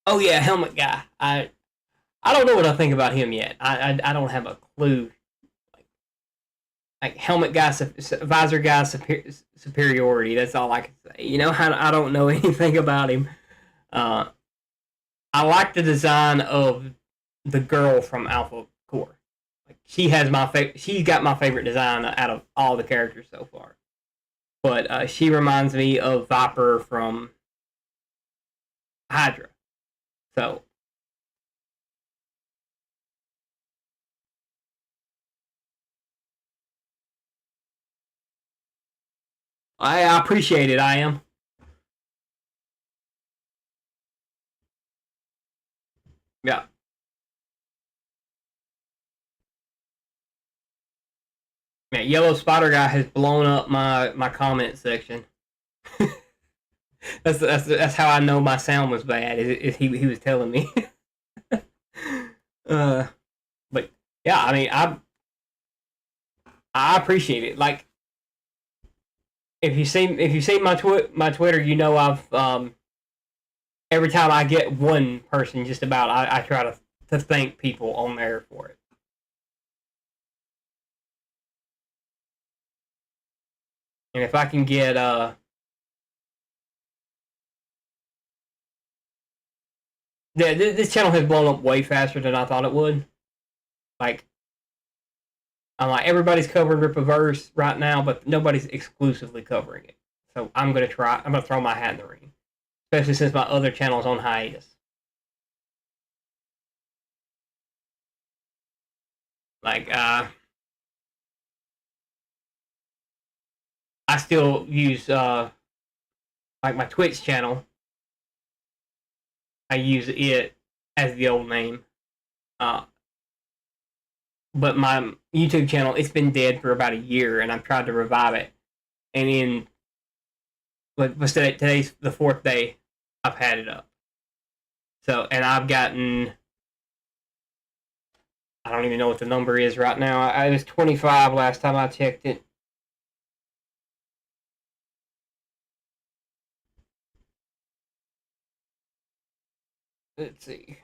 Oh yeah, helmet guy. I don't know what I think about him yet. I don't have a clue. Like helmet guy, visor guy, superiority. That's all I can say. You know, I don't know anything about him. Uh, I like the design of the girl from Alpha Core. Like she has she's got my favorite design out of all the characters so far. But she reminds me of Viper from Hydra. So I appreciate it. I am. Yeah. Man, Yellow Spider Guy has blown up my comment section. That's how I know my sound was bad. Is he was telling me. uh, but yeah, I mean I appreciate it. Like if you see my Twitter, you know I've every time I get one person, just about I try to thank people on there for it. And if I can get this channel has blown up way faster than I thought it would. Like I'm like everybody's covering Rippaverse right now, but nobody's exclusively covering it. So I'm gonna try. I'm gonna throw my hat in the ring, especially since my other channel's on hiatus. Like I still use like my Twitch channel. I use it as the old name. But my YouTube channel, it's been dead for about a year, and I've tried to revive it. And in what's today? Today's the 4th day I've had it up. So, and I've gotten, I don't even know what the number is right now. I was 25 last time I checked it. Let's see.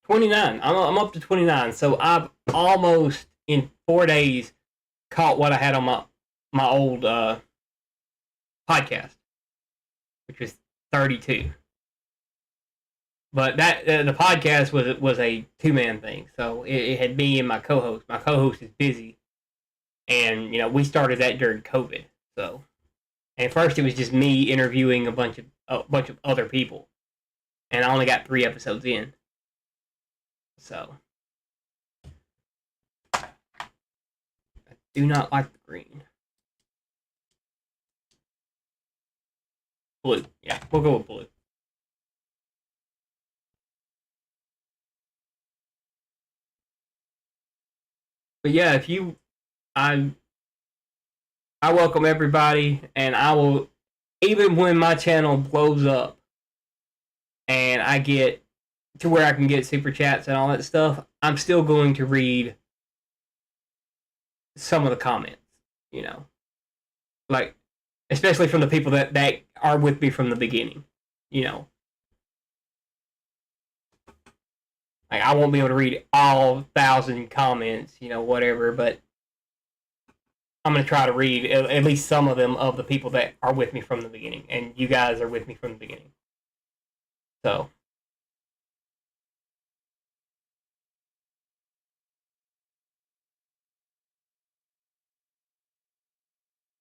$29. I'm up to 29. So I've almost in 4 days caught what I had on my old podcast. which was 32. But that the podcast was a 2-man thing, so it had me and my co-host. My co-host is busy, and we started that during COVID. So, and at first it was just me interviewing a bunch of other people, and I only got 3 episodes in. So, I do not like the green. Blue, yeah, we'll go with blue. But yeah, I I welcome everybody, and I will, even when my channel blows up and I get to where I can get super chats and all that stuff, I'm still going to read some of the comments, like especially from the people that are with me from the beginning, you know. Like I won't be able to read all 1,000 comments, whatever, but I'm gonna try to read at least some of them of the people that are with me from the beginning, and you guys are with me from the beginning. So,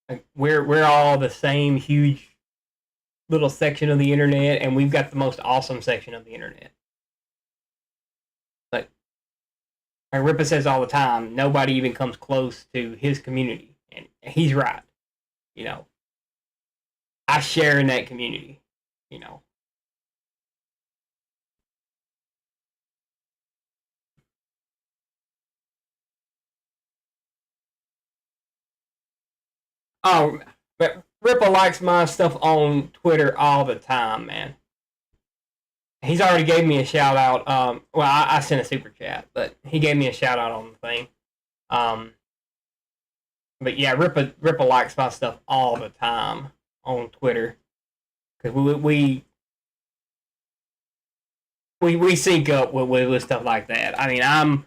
like, we're all the same huge little section of the internet, and we've got the most awesome section of the internet. Like Ripa says all the time, nobody even comes close to his community, and he's right. You know, I share in that community. You know, oh, but Ripa likes my stuff on Twitter all the time, man. He's already gave me a shout out. Well, I sent a super chat, but he gave me a shout out on the thing. Um, but yeah, Ripa likes my stuff all the time on Twitter because we sync up with stuff like that. I mean, I'm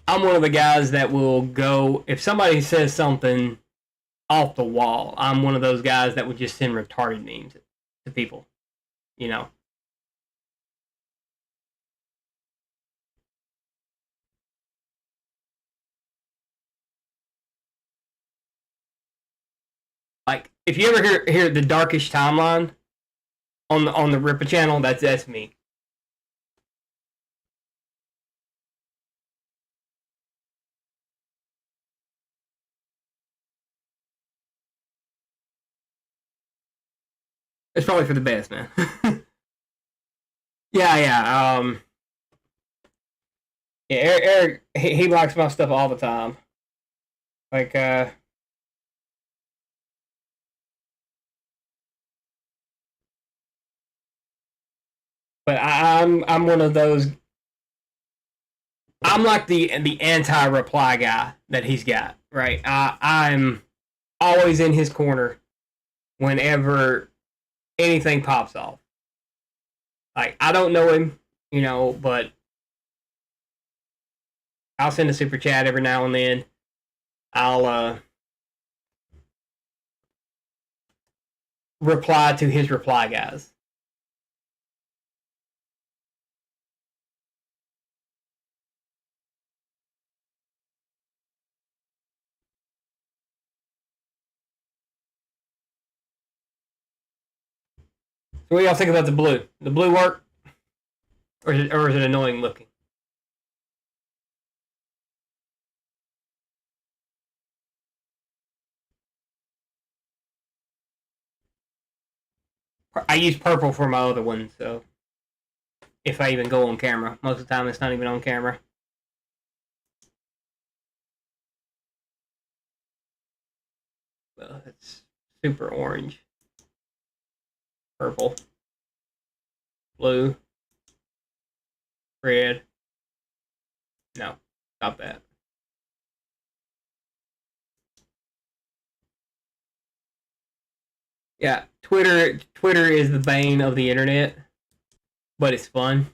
one of the guys that will go if somebody says something off the wall. I'm one of those guys that would just send retarded memes to people. You know, like if you ever hear the darkish timeline on the Ripper channel, that's me. It's probably for the best, man. Yeah, yeah. Yeah, Eric he likes my stuff all the time. Like, but I'm one of those. I'm like the anti reply guy that he's got. Right. I'm always in his corner whenever anything pops off. Like I don't know him, but I'll send a super chat every now and then. I'll reply to his reply guys. So what do y'all think about the blue? The blue work, or is it annoying looking? I use purple for my other one, so if I even go on camera, most of the time it's not even on camera. Well, it's super orange, purple, blue, red. No, stop that. Yeah, Twitter is the bane of the internet, but it's fun.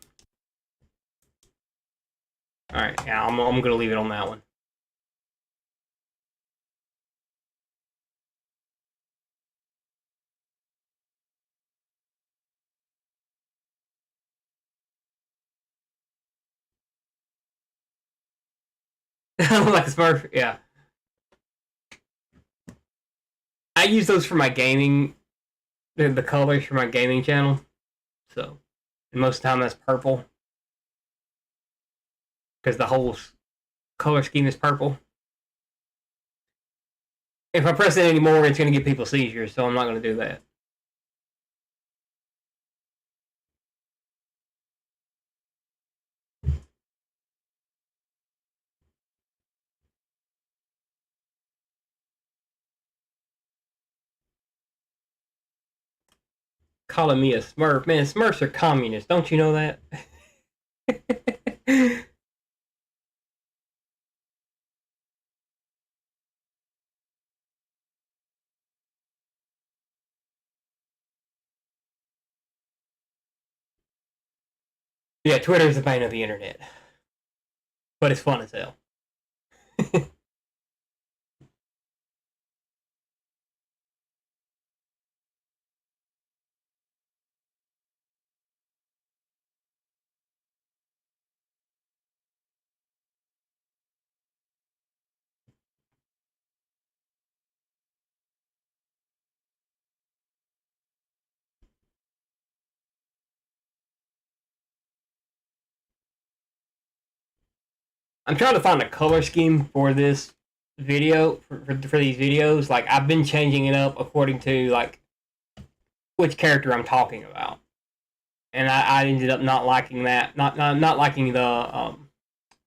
All right, yeah, I'm gonna leave it on that one. Like a Smurf, yeah. I use those for my gaming, the colors for my gaming channel. So, and most of the time that's purple because the whole color scheme is purple. If I press it anymore, it's going to give people seizures, so I'm not going to do that. Calling me a Smurf, man. Smurfs are communists. Don't you know that? Yeah, Twitter is the bane of the internet, but it's fun as hell. I'm trying to find a color scheme for this video for these videos. Like I've been changing it up according to like which character I'm talking about, and I ended up not liking that. Not liking the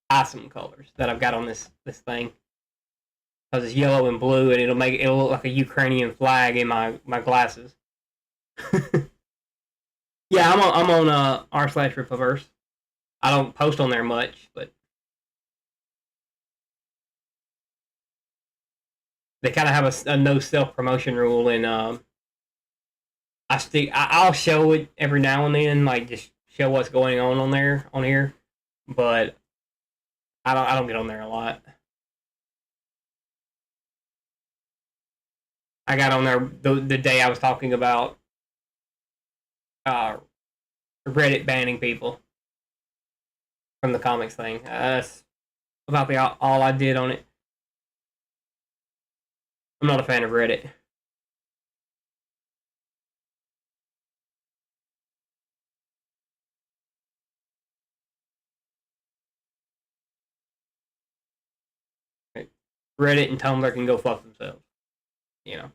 Isom colors that I've got on this thing because it's yellow and blue, and it'll look like a Ukrainian flag in my glasses. Yeah, I'm on r/Ripaverse. I don't post on there much, but they kind of have a no self promotion rule, and I'll show it every now and then, like just show what's going on here, but I don't get on there a lot. I got on there the day I was talking about uh, Reddit banning people from the comics thing. That's about all I did on it. I'm not a fan of Reddit. Reddit and Tumblr can go fuck themselves. You know.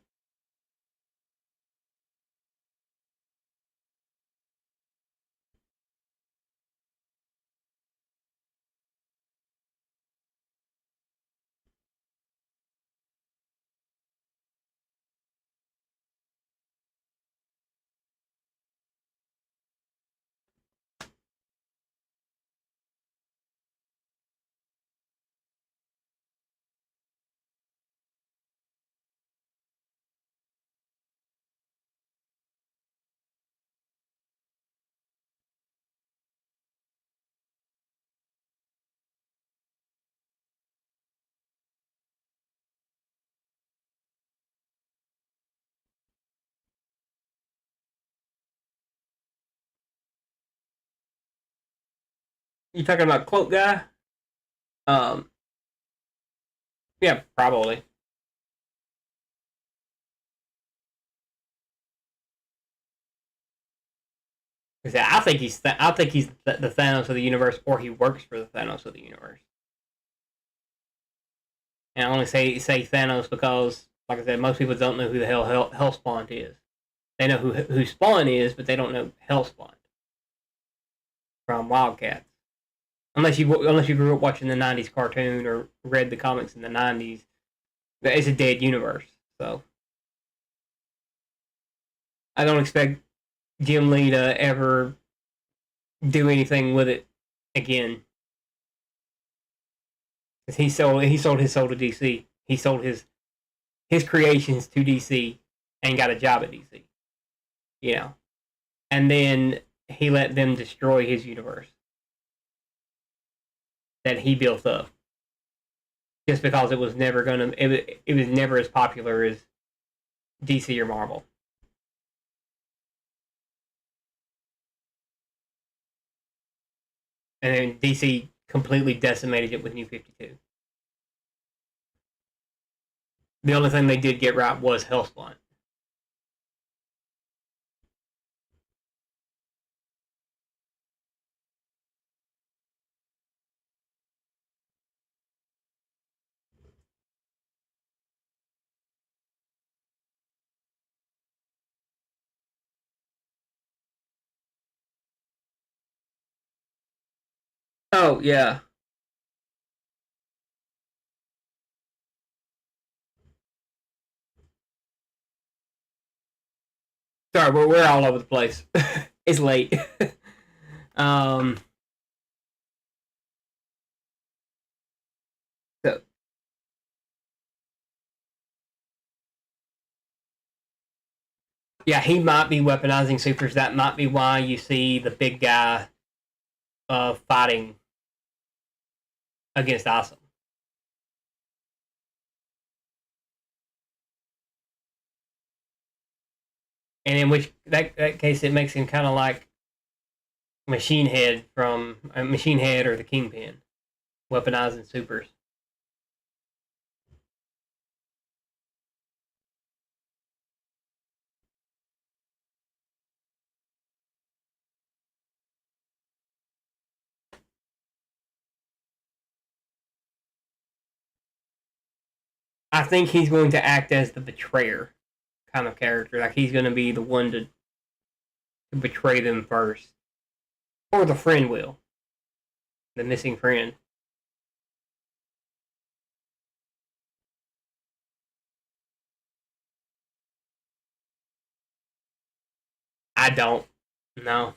You talking about Cloak Guy? Um, yeah, probably. Because I think he's the Thanos of the universe, or he works for the Thanos of the universe. And I only say Thanos because, like I said, most people don't know who the hell Hellspawn is. They know who Spawn is, but they don't know Hellspawn from Wildcats. Unless you grew up watching the '90s cartoon or read the comics in the '90s, it's a dead universe. So I don't expect Jim Lee to ever do anything with it again. Because he sold his soul to DC. He sold his creations to DC and got a job at DC. You know, and then he let them destroy his universe that he built up just because it was never gonna it was never as popular as DC or Marvel. And then DC completely decimated it with New 52. The only thing they did get right was Hellspawn. Oh yeah. Sorry, we're all over the place. It's late. um. So, yeah, he might be weaponizing supers. That might be why you see the big guy fighting against Isom. And in which that case, it makes him kind of like Machine Head from Machine Head or the Kingpin, weaponizing supers. I think he's going to act as the betrayer kind of character. Like he's going to be the one to betray them first, or the friend will, the missing friend. I don't know,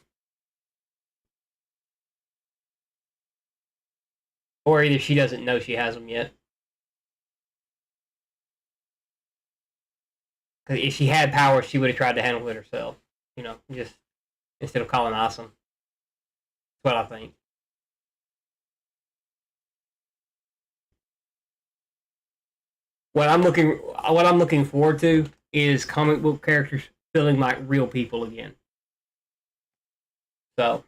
or either she doesn't know she has them yet. Because if she had power, she would have tried to handle it herself. You know, just instead of calling Awesome. That's what I think. What I'm looking forward to is comic book characters feeling like real people again. So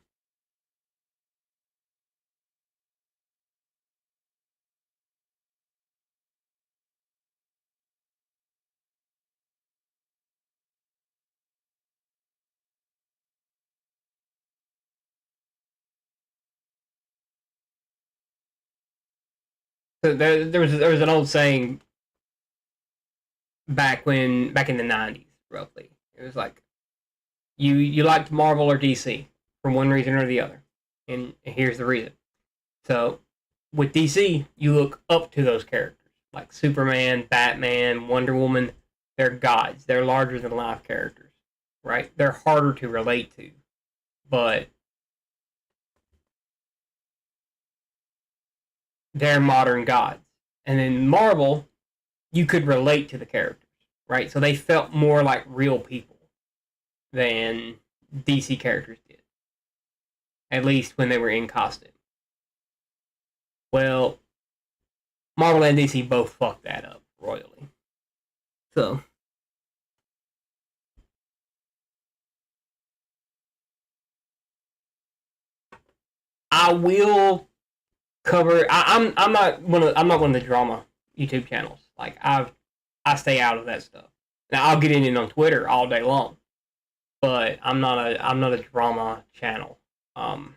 there was an old saying back in the '90s, roughly. It was like you liked Marvel or DC for one reason or the other, and here's the reason. So with DC, you look up to those characters like Superman, Batman, Wonder Woman. They're gods. They're larger than life characters, right? They're harder to relate to, but they're modern gods. And in Marvel, you could relate to the characters, right? So they felt more like real people than DC characters did, at least when they were in costume. Well, Marvel and DC both fucked that up royally. So I will cover. I'm not one of the drama YouTube channels. Like I stay out of that stuff. Now I'll get in it on Twitter all day long, but I'm not a drama channel. Um,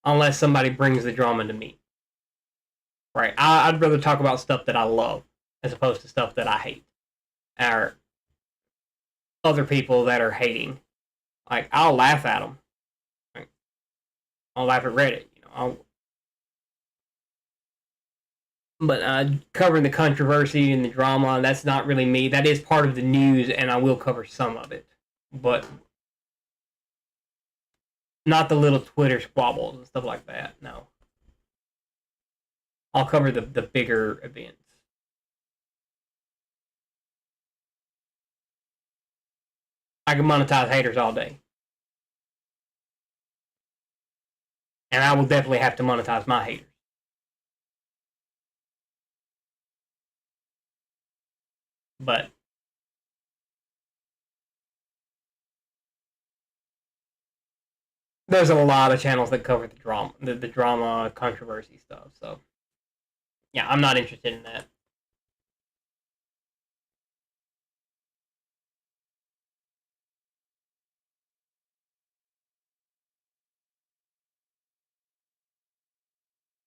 unless somebody brings the drama to me. Right. I'd rather talk about stuff that I love as opposed to stuff that I hate or other people that are hating. Like I'll laugh at them. Like, I'll laugh at Reddit. But covering the controversy and the drama, that's not really me. That is part of the news, and I will cover some of it, but not the little Twitter squabbles and stuff like that. No, I'll cover the bigger events. I can monetize haters all day, and I will definitely have to monetize my haters. But there's a lot of channels that cover the drama controversy stuff. So yeah, I'm not interested in that.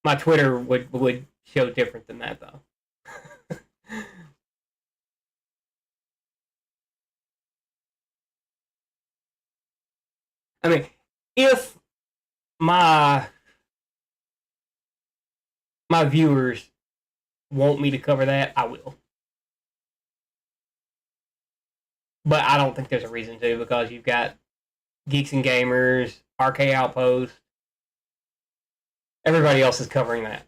My Twitter would show different than that though. I mean, if my my viewers want me to cover that, I will. But I don't think there's a reason to because you've got Geeks and Gamers, RK Outpost. Everybody else is covering that.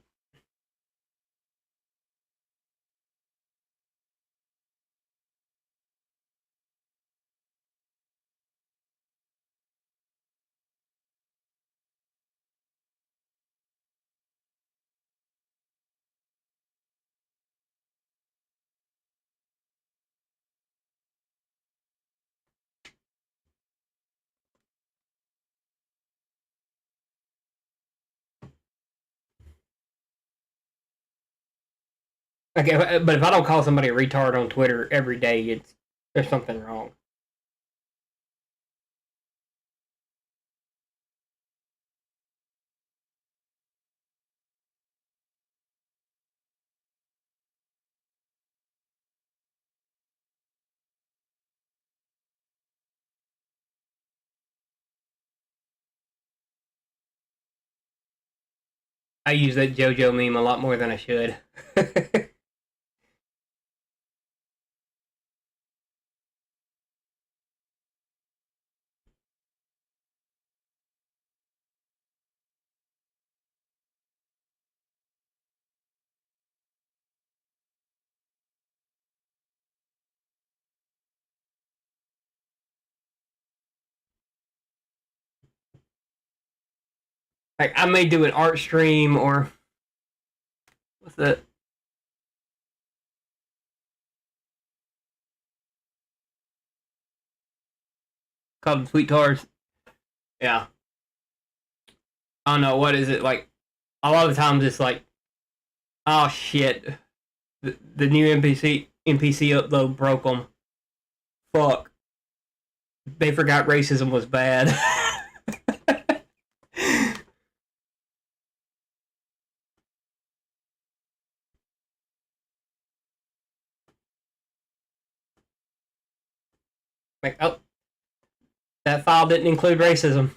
Okay, but if I don't call somebody a retard on Twitter every day, there's something wrong. I use that JoJo meme a lot more than I should. Like I may do an art stream or what's that? Called Sweet Tars. Yeah. I don't know what is it like. A lot of times it's like, oh shit, the new NPC upload broke them. Fuck. They forgot racism was bad. Like, oh, that file didn't include racism.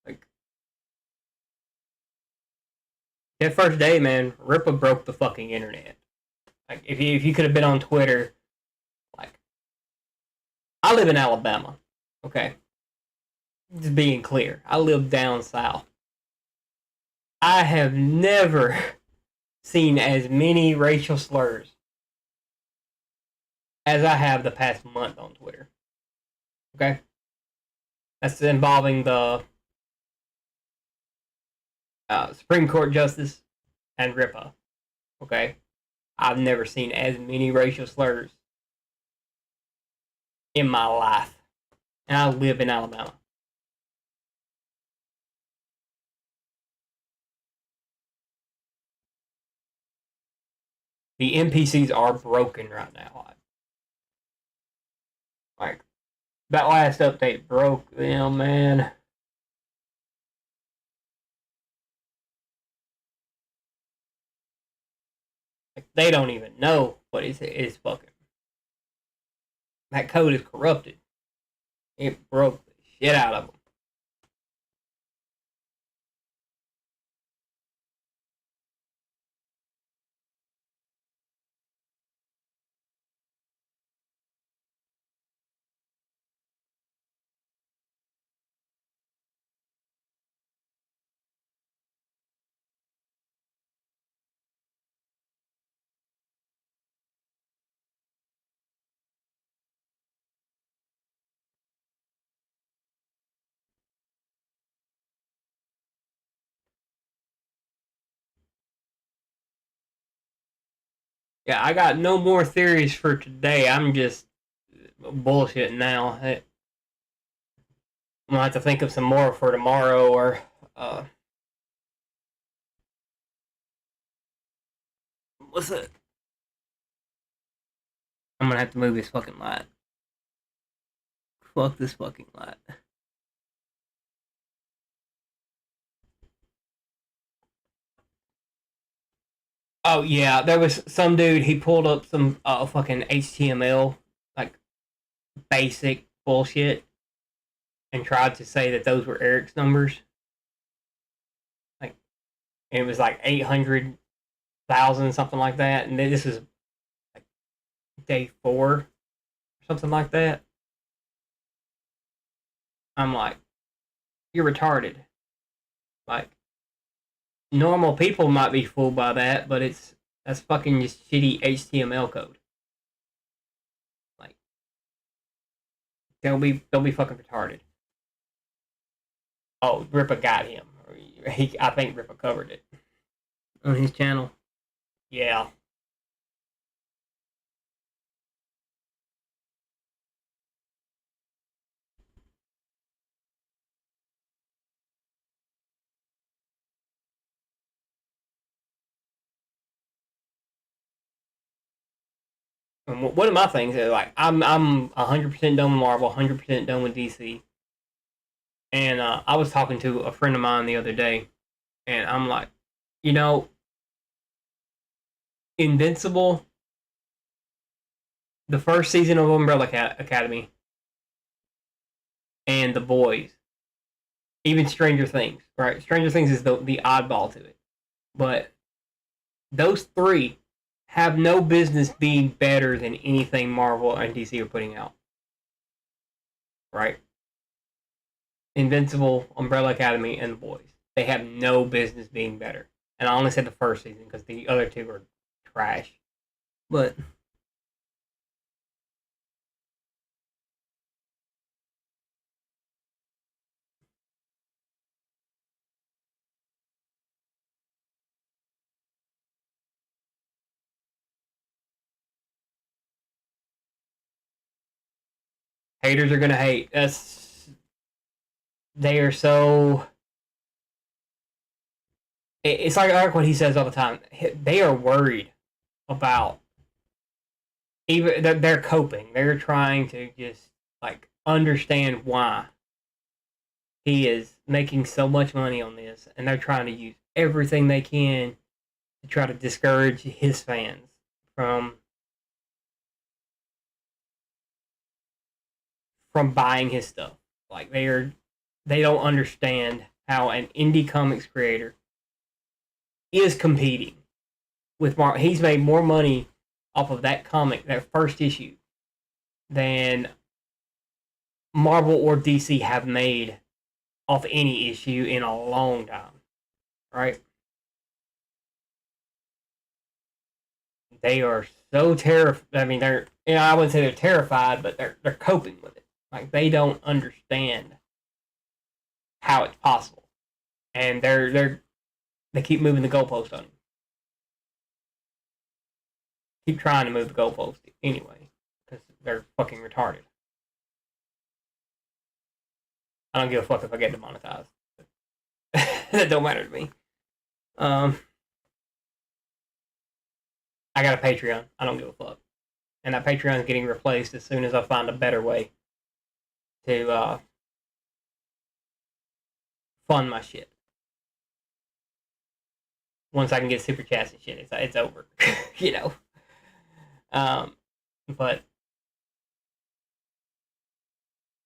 Like that first day, man, Ripa broke the fucking internet. Like if you could have been on Twitter, like I live in Alabama, okay. Just being clear, I live down south. I have never seen as many racial slurs as I have the past month on Twitter. Okay? That's involving the Supreme Court Justice and Ripa. Okay? I've never seen as many racial slurs in my life. And I live in Alabama. The NPCs are broken right now. Like, that last update broke them, man. Like, they don't even know what is fucking. That code is corrupted. It broke the shit out of them. Yeah, I got no more theories for today. I'm just bullshitting now. I'm gonna have to think of some more for tomorrow or what's it? I'm gonna have to move this fucking light. Fuck this fucking light. Oh yeah, there was some dude. He pulled up some fucking HTML like basic bullshit and tried to say that those were Eric's numbers. Like it was like 800,000 something like that, and this is like day 4 or something like that. I'm like, you're retarded. Like normal people might be fooled by that, but that's fucking just shitty HTML code. Like they'll be fucking retarded. Oh, Rippa got him. I think Rippa covered it on his channel. Yeah. And one of my things is like I'm 100% done with Marvel, 100% done with DC. And I was talking to a friend of mine the other day, and I'm like, you know, Invincible, the first season of Umbrella Academy, and The Boys, even Stranger Things, right? Stranger Things is the oddball to it, but those three have no business being better than anything Marvel and DC are putting out, right? Invincible, Umbrella Academy, and The Boys. They have no business being better. And I only said the first season because the other two are trash. But haters are gonna hate. They are so. It's like what he says all the time. They are worried about even they're coping. They're trying to just like understand why he is making so much money on this, and they're trying to use everything they can to try to discourage his fans from buying his stuff. Like they don't understand how an indie comics creator is competing with Marvel. He's made more money off of that comic, that first issue, than Marvel or DC have made off any issue in a long time. Right? They are so terrified. I mean, I wouldn't say they're terrified, but they're coping with it. Like they don't understand how it's possible, and they keep moving the goalpost on him. Keep trying to move the goalpost anyway because they're fucking retarded. I don't give a fuck if I get demonetized. That don't matter to me. Um, I got a Patreon. I don't give a fuck, and that Patreon is getting replaced as soon as I find a better way to fund my shit. Once I can get super chats and shit, it's over. You know. But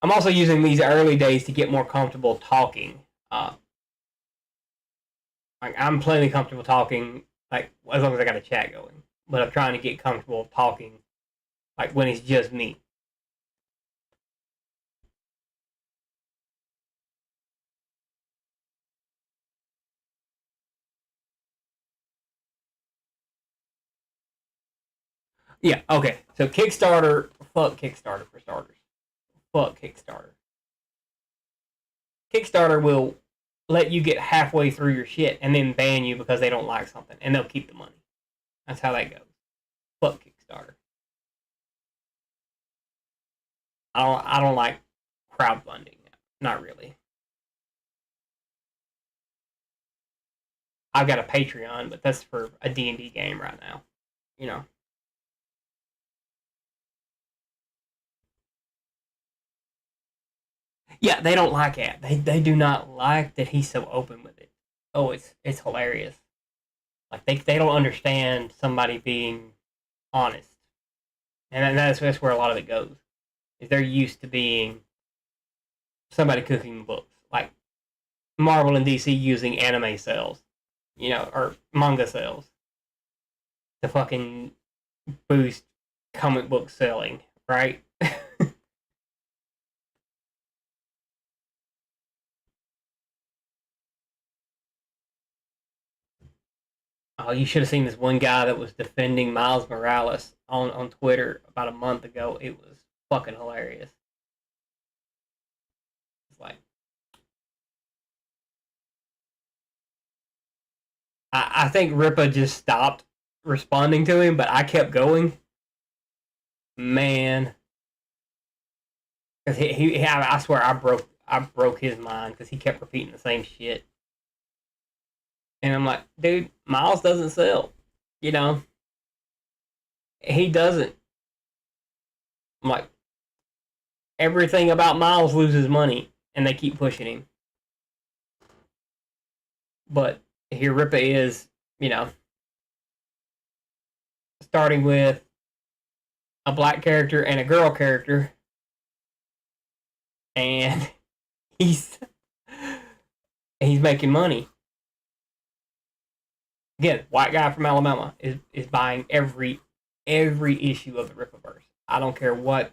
I'm also using these early days to get more comfortable talking. Like I'm plenty comfortable talking, like as long as I got a chat going. But I'm trying to get comfortable talking, like when it's just me. Yeah, okay. So Kickstarter, fuck Kickstarter for starters. Fuck Kickstarter. Kickstarter will let you get halfway through your shit and then ban you because they don't like something, and they'll keep the money. That's how that goes. Fuck Kickstarter. I don't like crowdfunding. Not really. I've got a Patreon, but that's for a D&D game right now. You know. Yeah, they don't like it. They do not like that he's so open with it. Oh, it's hilarious. Like they don't understand somebody being honest, and that's where a lot of it goes. Is they're used to being somebody cooking books, like Marvel and DC using anime sales, or manga sales to fucking boost comic book selling, right? Oh, you should have seen this one guy that was defending Miles Morales on Twitter about a month ago. It was fucking hilarious. It's like I think Ripa just stopped responding to him, but I kept going. Man, because I swear I broke his mind because he kept repeating the same shit, and I'm like, dude, Miles doesn't sell, you know, he doesn't. I'm like, everything about Miles loses money, and they keep pushing him. But here Ripa is, you know, starting with a black character and a girl character, and he's he's making money. Again, white guy from Alabama is buying every issue of the Ripaverse. I don't care what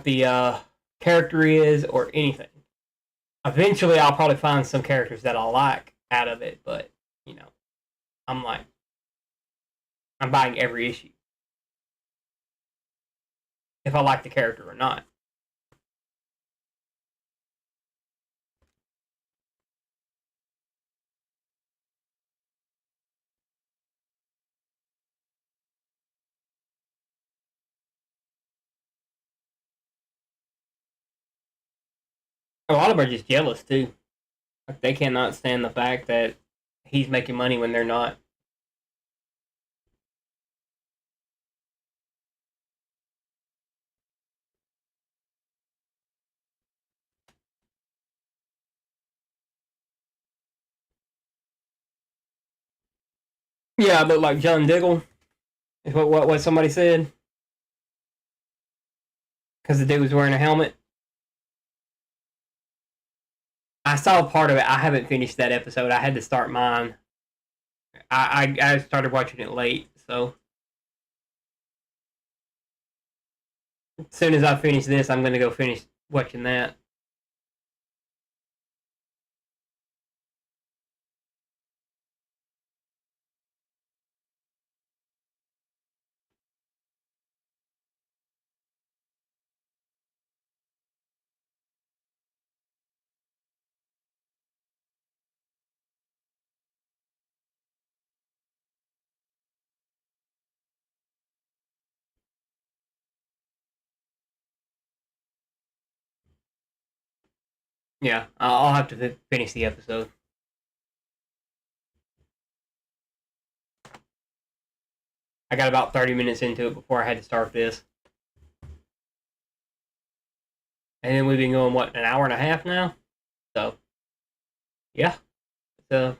the character is or anything. Eventually, I'll probably find some characters that I like out of it, but you know, I'm like, I'm buying every issue if I like the character or not. A lot of them are just jealous too. Like they cannot stand the fact that he's making money when they're not. Yeah, I look like John Diggle. Is what somebody said because the dude was wearing a helmet. I saw part of it. I haven't finished that episode. I had to start mine. I started watching it late, so as soon as I finish this, I'm gonna go finish watching that. Yeah, I'll have to finish the episode. I got about 30 minutes into it before I had to start this, and then we've been going an hour and a half now. So yeah, so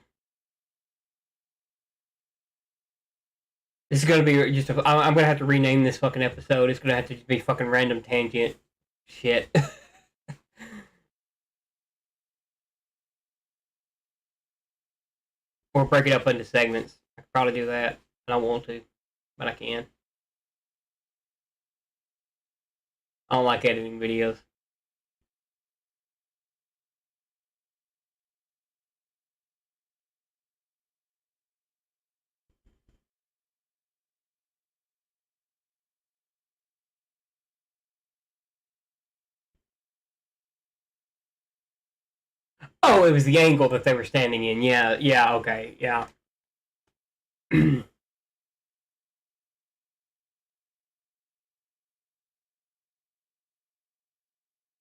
this is gonna be just. I'm gonna have to rename this fucking episode. It's gonna have to just be fucking random tangent shit. Or break it up into segments. I could probably do that. I don't want to, but I can. I don't like editing videos. Oh, it was the angle that they were standing in. Yeah, yeah, okay, yeah.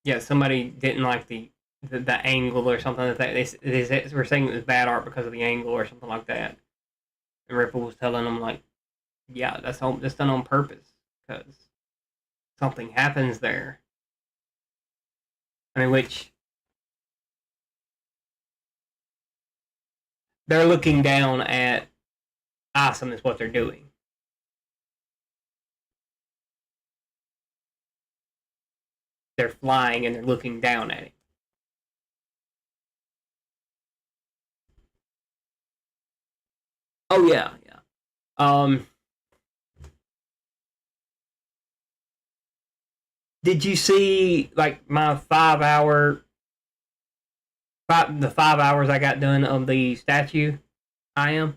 Yeah, somebody didn't like the angle or something like that. They were saying it was bad art because of the angle or something like that. And Ripple was telling them like, yeah, that's done on purpose because something happens there. I mean, which they're looking down at Isom is what they're doing. They're flying and they're looking down at him. Oh yeah, yeah. Did you see like my the 5 hours I got done of the statue? I am.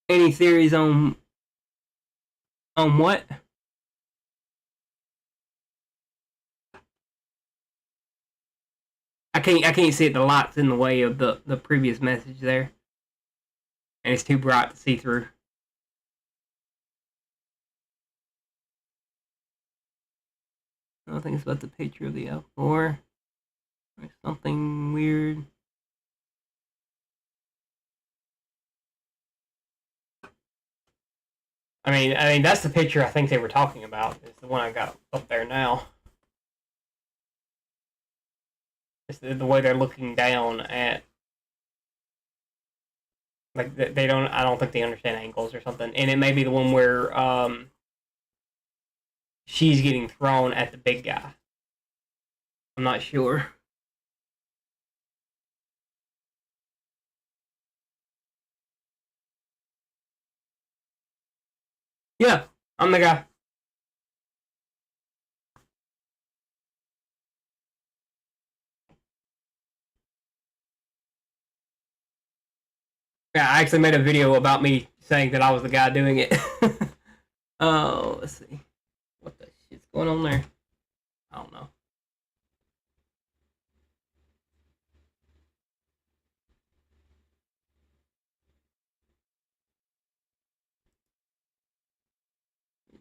Any theories on what? I can't see it. The light's in the way of the previous message there, and it's too bright to see through. I don't think it's about the picture of the L4 or something weird. I mean that's the picture I think they were talking about. It's the one I got up there now. It's the way they're looking down at, like they don't. I don't think they understand angles or something. And it may be the one where she's getting thrown at the big guy. I'm not sure. Yeah, I'm the guy. Yeah, I actually made a video about me saying that I was the guy doing it. Oh, let's see. What the shit's going on there? I don't know.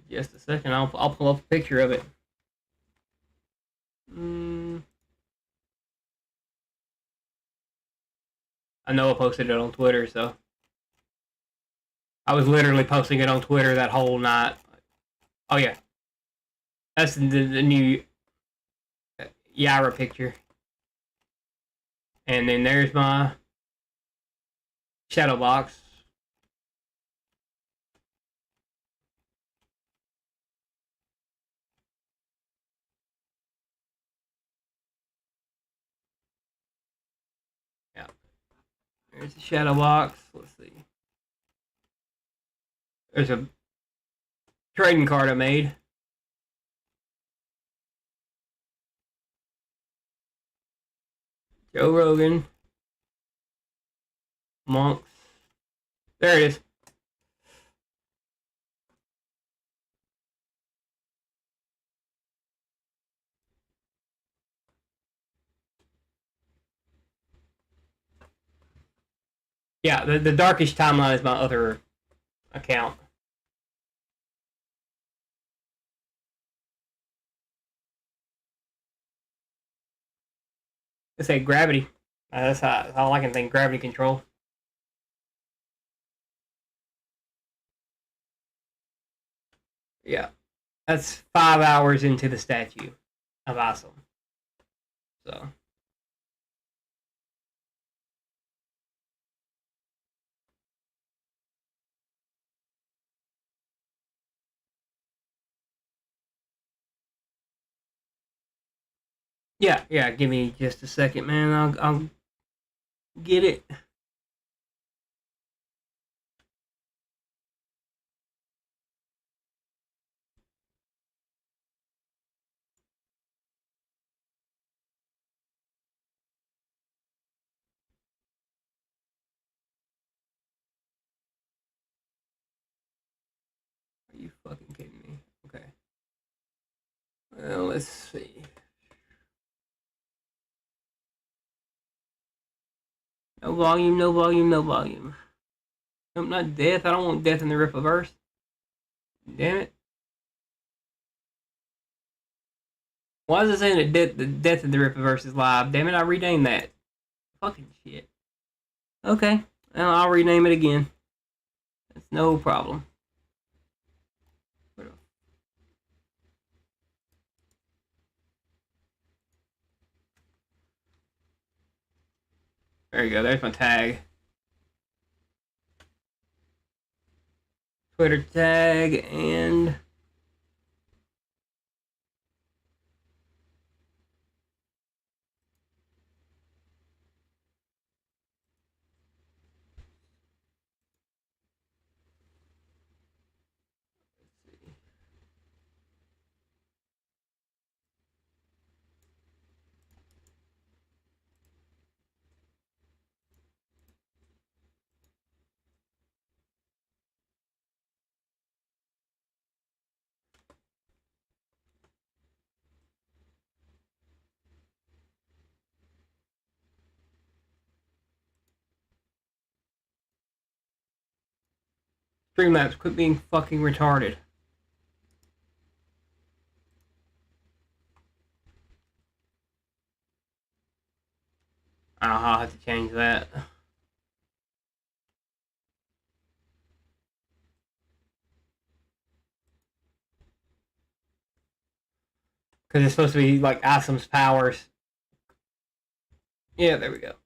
Just a second. I'll pull up a picture of it. I know I posted it on Twitter, so I was literally posting it on Twitter that whole night. Oh yeah, that's the new Yara picture, and then there's my shadow box. Yeah, there's the shadow box. Let's see. There's a trading card I made. Joe Rogan. Monks. There it is. Yeah, the darkish timeline is my other account. Let's say gravity. That's all I can think. Gravity control. Yeah, that's 5 hours into the statue of Isom. So yeah, yeah. Give me just a second, man. I'll get it. Are you fucking kidding me? Okay. Well, let's see. No volume, no volume, no volume. Nope, not death. I don't want death in the Rippaverse. Damn it. Why is it saying that the Death of the Rippaverse is live? Damn it, I renamed that. Fucking shit. Okay, well, I'll rename it again. That's no problem. There you go, there's my tag. Twitter tag and Streamlabs, quit being fucking retarded. I'll have to change that. Because it's supposed to be like Isom's powers. Yeah, there we go.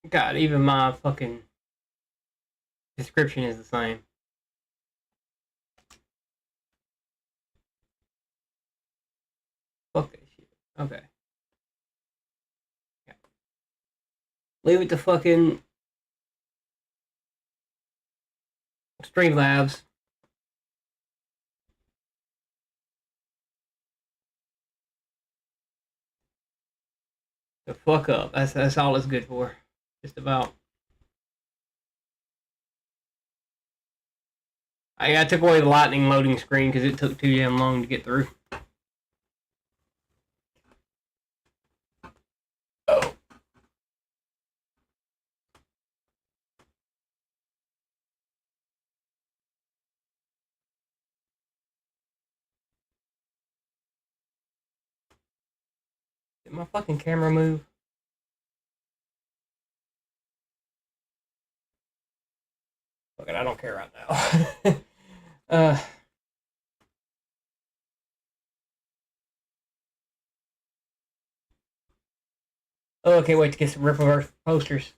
God, even my fucking description is the same. Fuck that shit. Okay. Yeah. Leave it to fucking Streamlabs. The fuck up. That's all it's good for. Just about. I took away the lightning loading screen because it took too damn long to get through. Oh. Did my fucking camera move? Fuck it, I don't care right now. Oh, I can't wait to get some Rippaverse posters.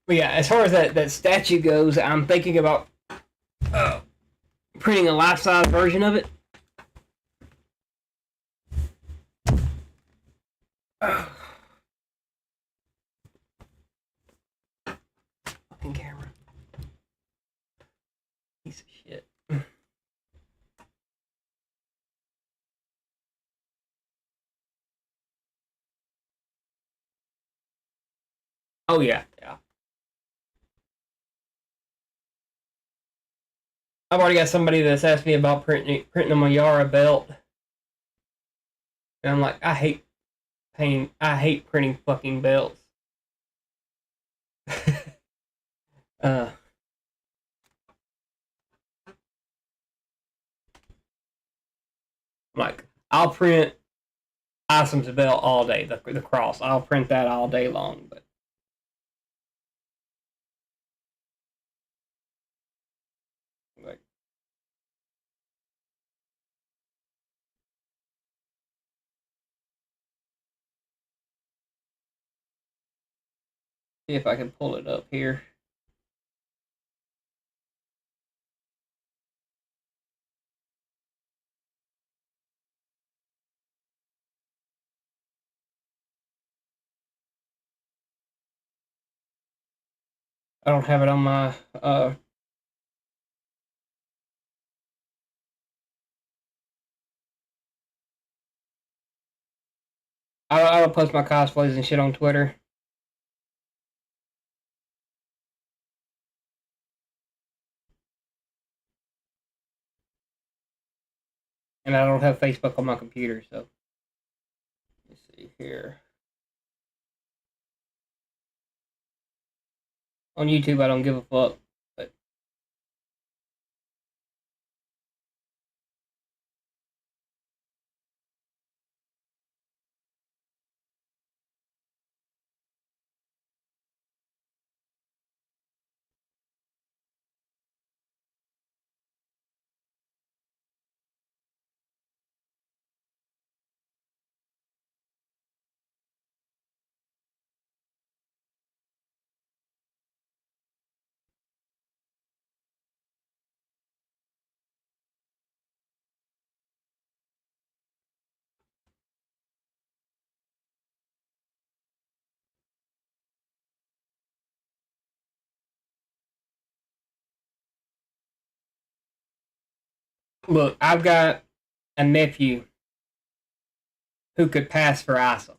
But yeah, as far as that statue goes, I'm thinking about printing a life-size version of it. Fucking camera. Piece of shit. Oh yeah, yeah. I've already got somebody that's asked me about printing a Mayara belt, and I'm like, I hate painting. I hate printing fucking belts. uh, like I'll print Isom's belt all day. The cross. I'll print that all day long. But like, see if I can pull it up here. I don't have it on my I'll post my cosplays and shit on Twitter. And I don't have Facebook on my computer, so let's see here. On YouTube, I don't give a fuck. But look, I've got a nephew who could pass for Isom.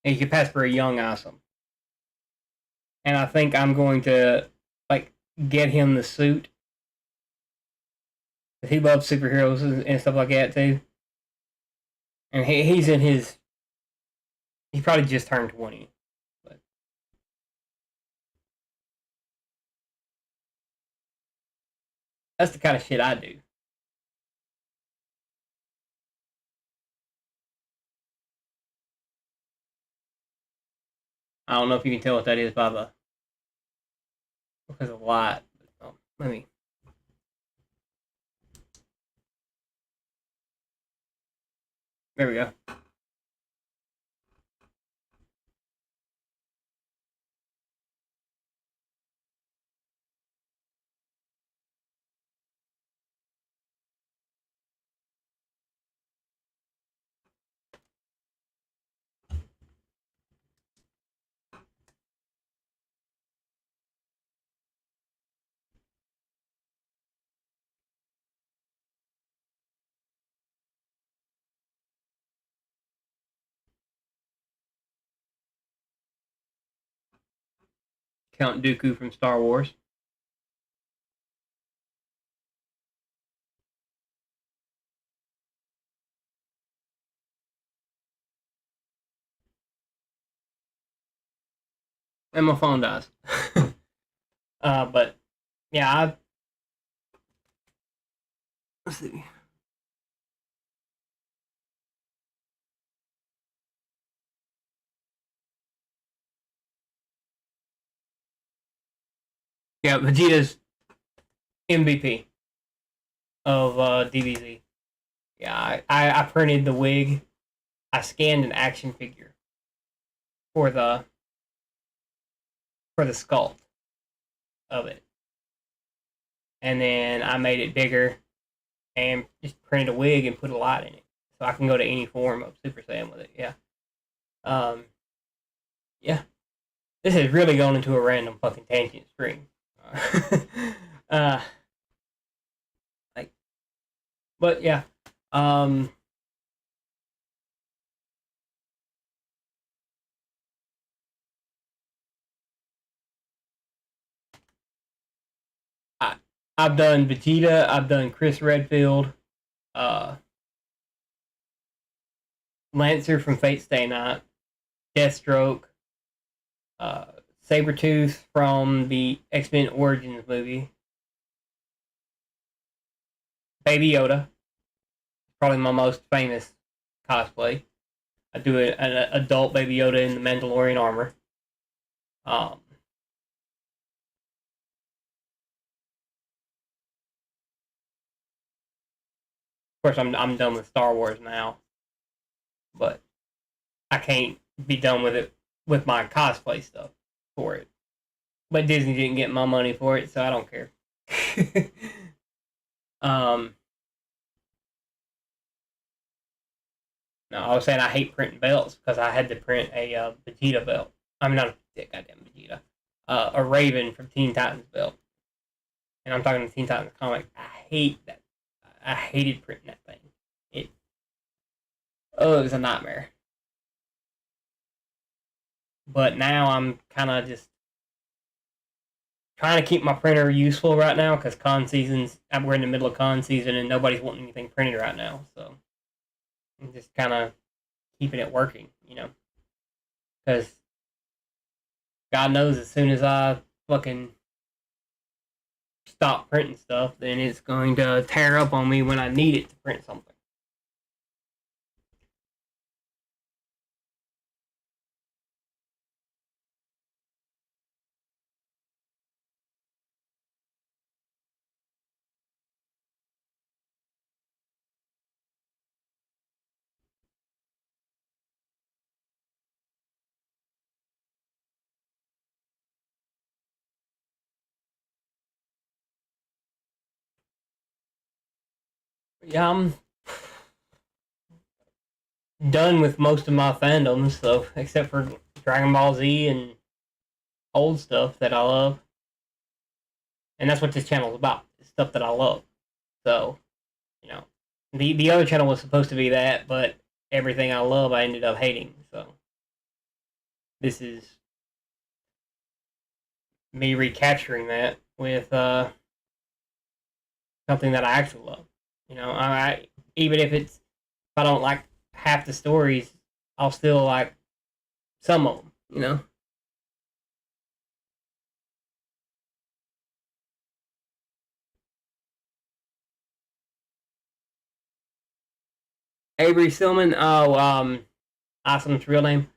And he could pass for a young Isom. And I think I'm going to like get him the suit. He loves superheroes and stuff like that too. And he's in his. He probably just turned 20. But that's the kind of shit I do. I don't know if you can tell what that is by the because of light. Oh, let me. There we go. Count Dooku from Star Wars. And my phone dies. But yeah, let's see. Yeah, Vegeta's MVP of DBZ. Yeah, I printed the wig. I scanned an action figure for the sculpt of it, and then I made it bigger and just printed a wig and put a light in it, so I can go to any form of Super Saiyan with it. Yeah, um, yeah. This has really gone into a random fucking tangent stream. uh, like, but yeah, um, I I've done Vegeta. I've done Chris Redfield. Uh, Lancer from Fate Stay Night. Deathstroke. Uh, Sabretooth from the X-Men Origins movie. Baby Yoda. Probably my most famous cosplay. I do an adult Baby Yoda in the Mandalorian armor. Of course, I'm done with Star Wars now, but I can't be done with it with my cosplay stuff for it. But Disney didn't get my money for it, so I don't care. um, no, I was saying I hate printing belts because I had to print a Vegeta belt. I'm not a goddamn Vegeta. A Raven from Teen Titans belt, and I'm talking the Teen Titans comic. I hate that. I hated printing that thing. It was a nightmare. But now I'm kind of just trying to keep my printer useful right now because con seasons. We're in the middle of con season and nobody's wanting anything printed right now. So I'm just kind of keeping it working, because God knows as soon as I fucking stop printing stuff, then it's going to tear up on me when I need it to print something. Yeah, I'm done with most of my fandoms, so except for Dragon Ball Z and old stuff that I love, and that's what this channel is about. Stuff that I love. So, you know, the other channel was supposed to be that, but everything I love I ended up hating. So this is me recapturing that with something that I actually love. Even if I don't like half the stories, I'll still like some of them. Avery Stillman. Oh, Isom's real name.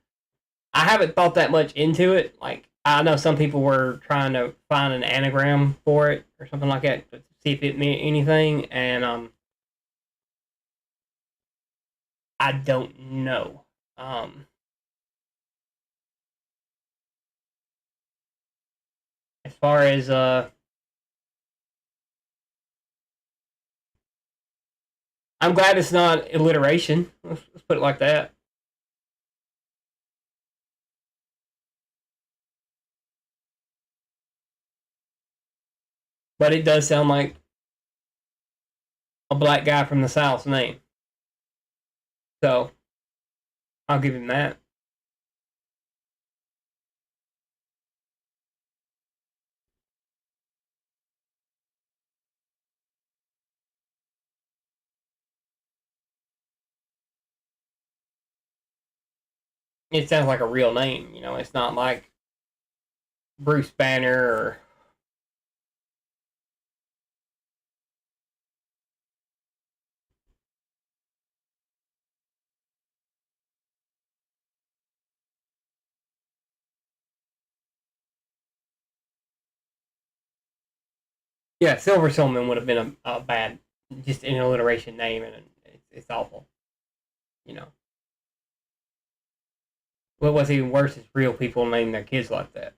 I haven't thought that much into it. Like, I know some people were trying to find an anagram for it or something like that to see if it meant anything, and I don't know. Um, as far as I'm glad it's not alliteration. Let's put it like that. But it does sound like a black guy from the South's name. So I'll give him that. It sounds like a real name. It's not like Bruce Banner or. Yeah, Silver Soulman would have been a bad, just an alliteration name, and it's awful. You know, what was even worse is real people name their kids like that.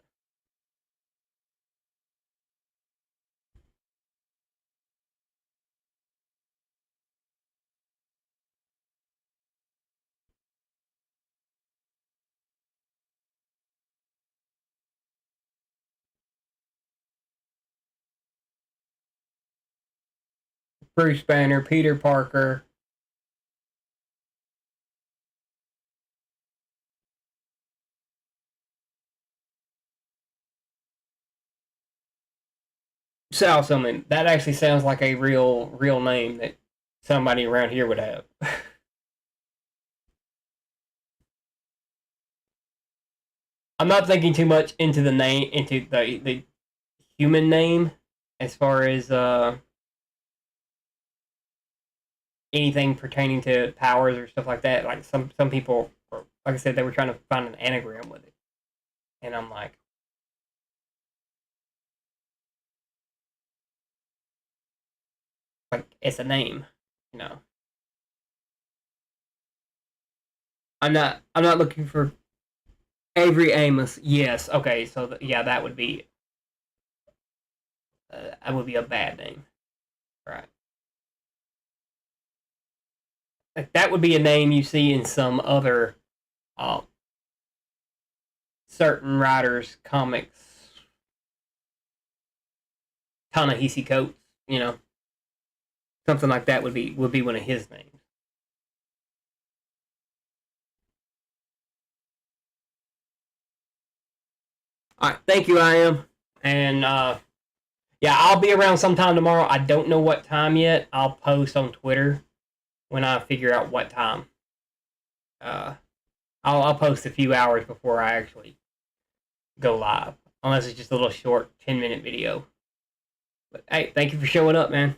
Bruce Banner, Peter Parker. Sal Soulman. That actually sounds like a real name that somebody around here would have. I'm not thinking too much into the name, into the human name, as far as anything pertaining to powers or stuff like that. Like some people, like I said, they were trying to find an anagram with it, and I'm like it's a name, you know. I'm not looking for Avery Amos. Yes, okay, so yeah, that would be a bad name, right? Like that would be a name you see in some other uh, certain writers' comics. Ta-Nehisi Coates, something like that would be one of his names. All right, thank you, I am. And yeah, I'll be around sometime tomorrow. I don't know what time yet. I'll post on Twitter when I figure out what time. Uh, I'll post a few hours before I actually go live, unless it's just a little short 10-minute video. But hey, thank you for showing up, man.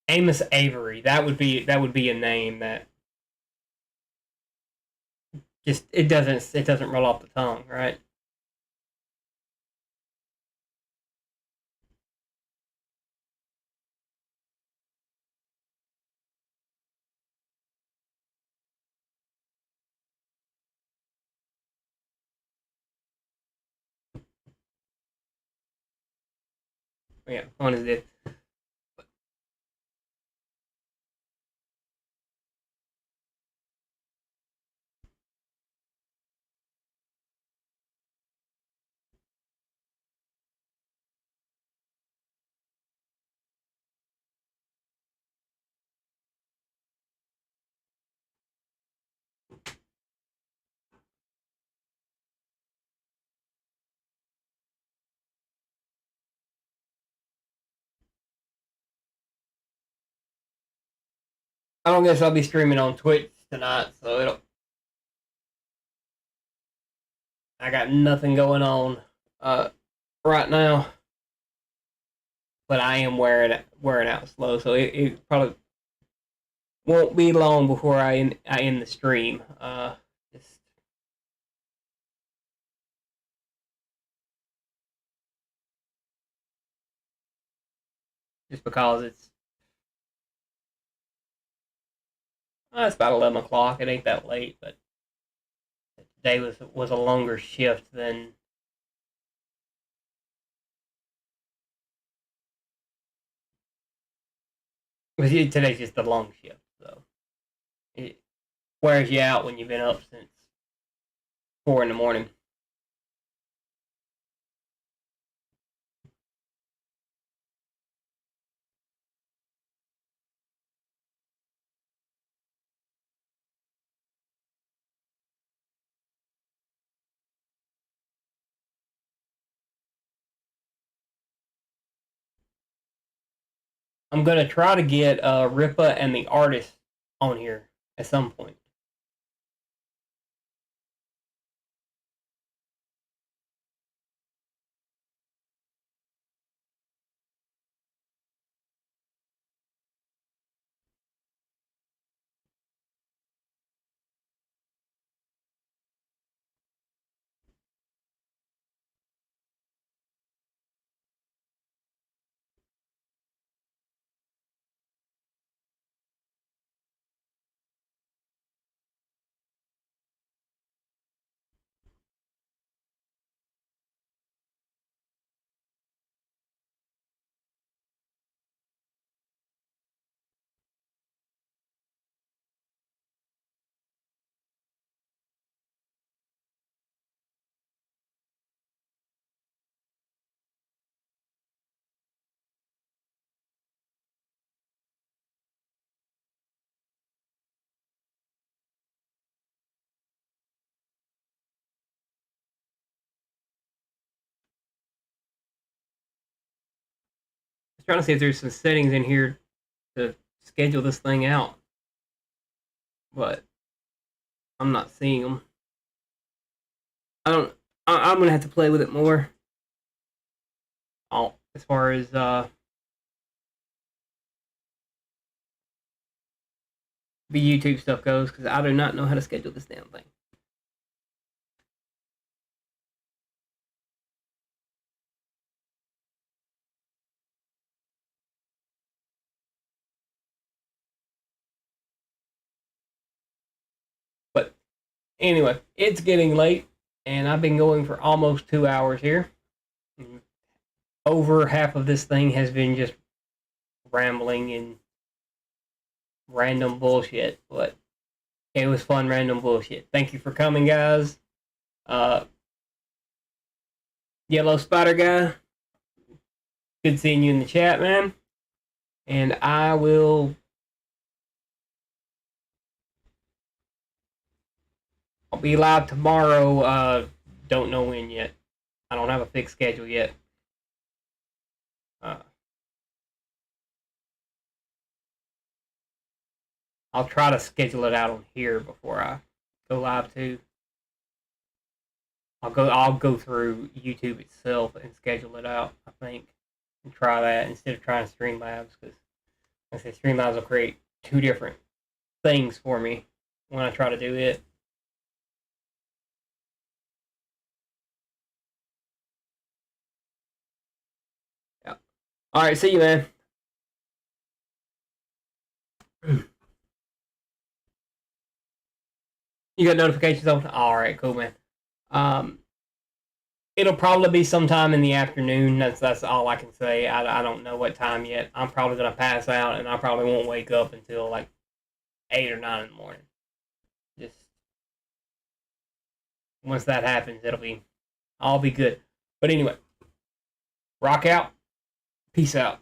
Amos Avery. That would be a name that just it doesn't roll off the tongue, right? Yeah, fun as this. I don't guess I'll be streaming on Twitch tonight, so it'll. I got nothing going on right now, but I am wearing out slow, so it probably won't be long before I end the stream. Just just because it's about 11 o'clock. It ain't that late, but today was a longer shift than. Today's just a long shift, so it wears you out when you've been up since 4 in the morning. I'm gonna try to get Ripa and the artist on here at some point. I was trying to see if there's some settings in here to schedule this thing out, but I'm not seeing them. I don't. I'm gonna have to play with it more. As far as the YouTube stuff goes, because I do not know how to schedule this damn thing. But anyway, it's getting late, and I've been going for almost 2 hours here. over half of this thing has been just rambling and random bullshit, but it was fun random bullshit. Thank you for coming, guys. Yellow Spider Guy, good seeing you in the chat, man. And I'll be live tomorrow. Don't know when yet. I don't have a fixed schedule yet. I'll try to schedule it out on here before I go live too. I'll go through YouTube itself and schedule it out, I think, and try that instead of trying Streamlabs, because I say Streamlabs will create two different things for me when I try to do it. Yeah. All right, see you, man. You got notifications on? All right, cool, man. It'll probably be sometime in the afternoon. That's all I can say. I don't know what time yet. I'm probably gonna pass out, and I probably won't wake up until like 8 or 9 in the morning. Just once that happens, I'll be good. But anyway, rock out. Peace out.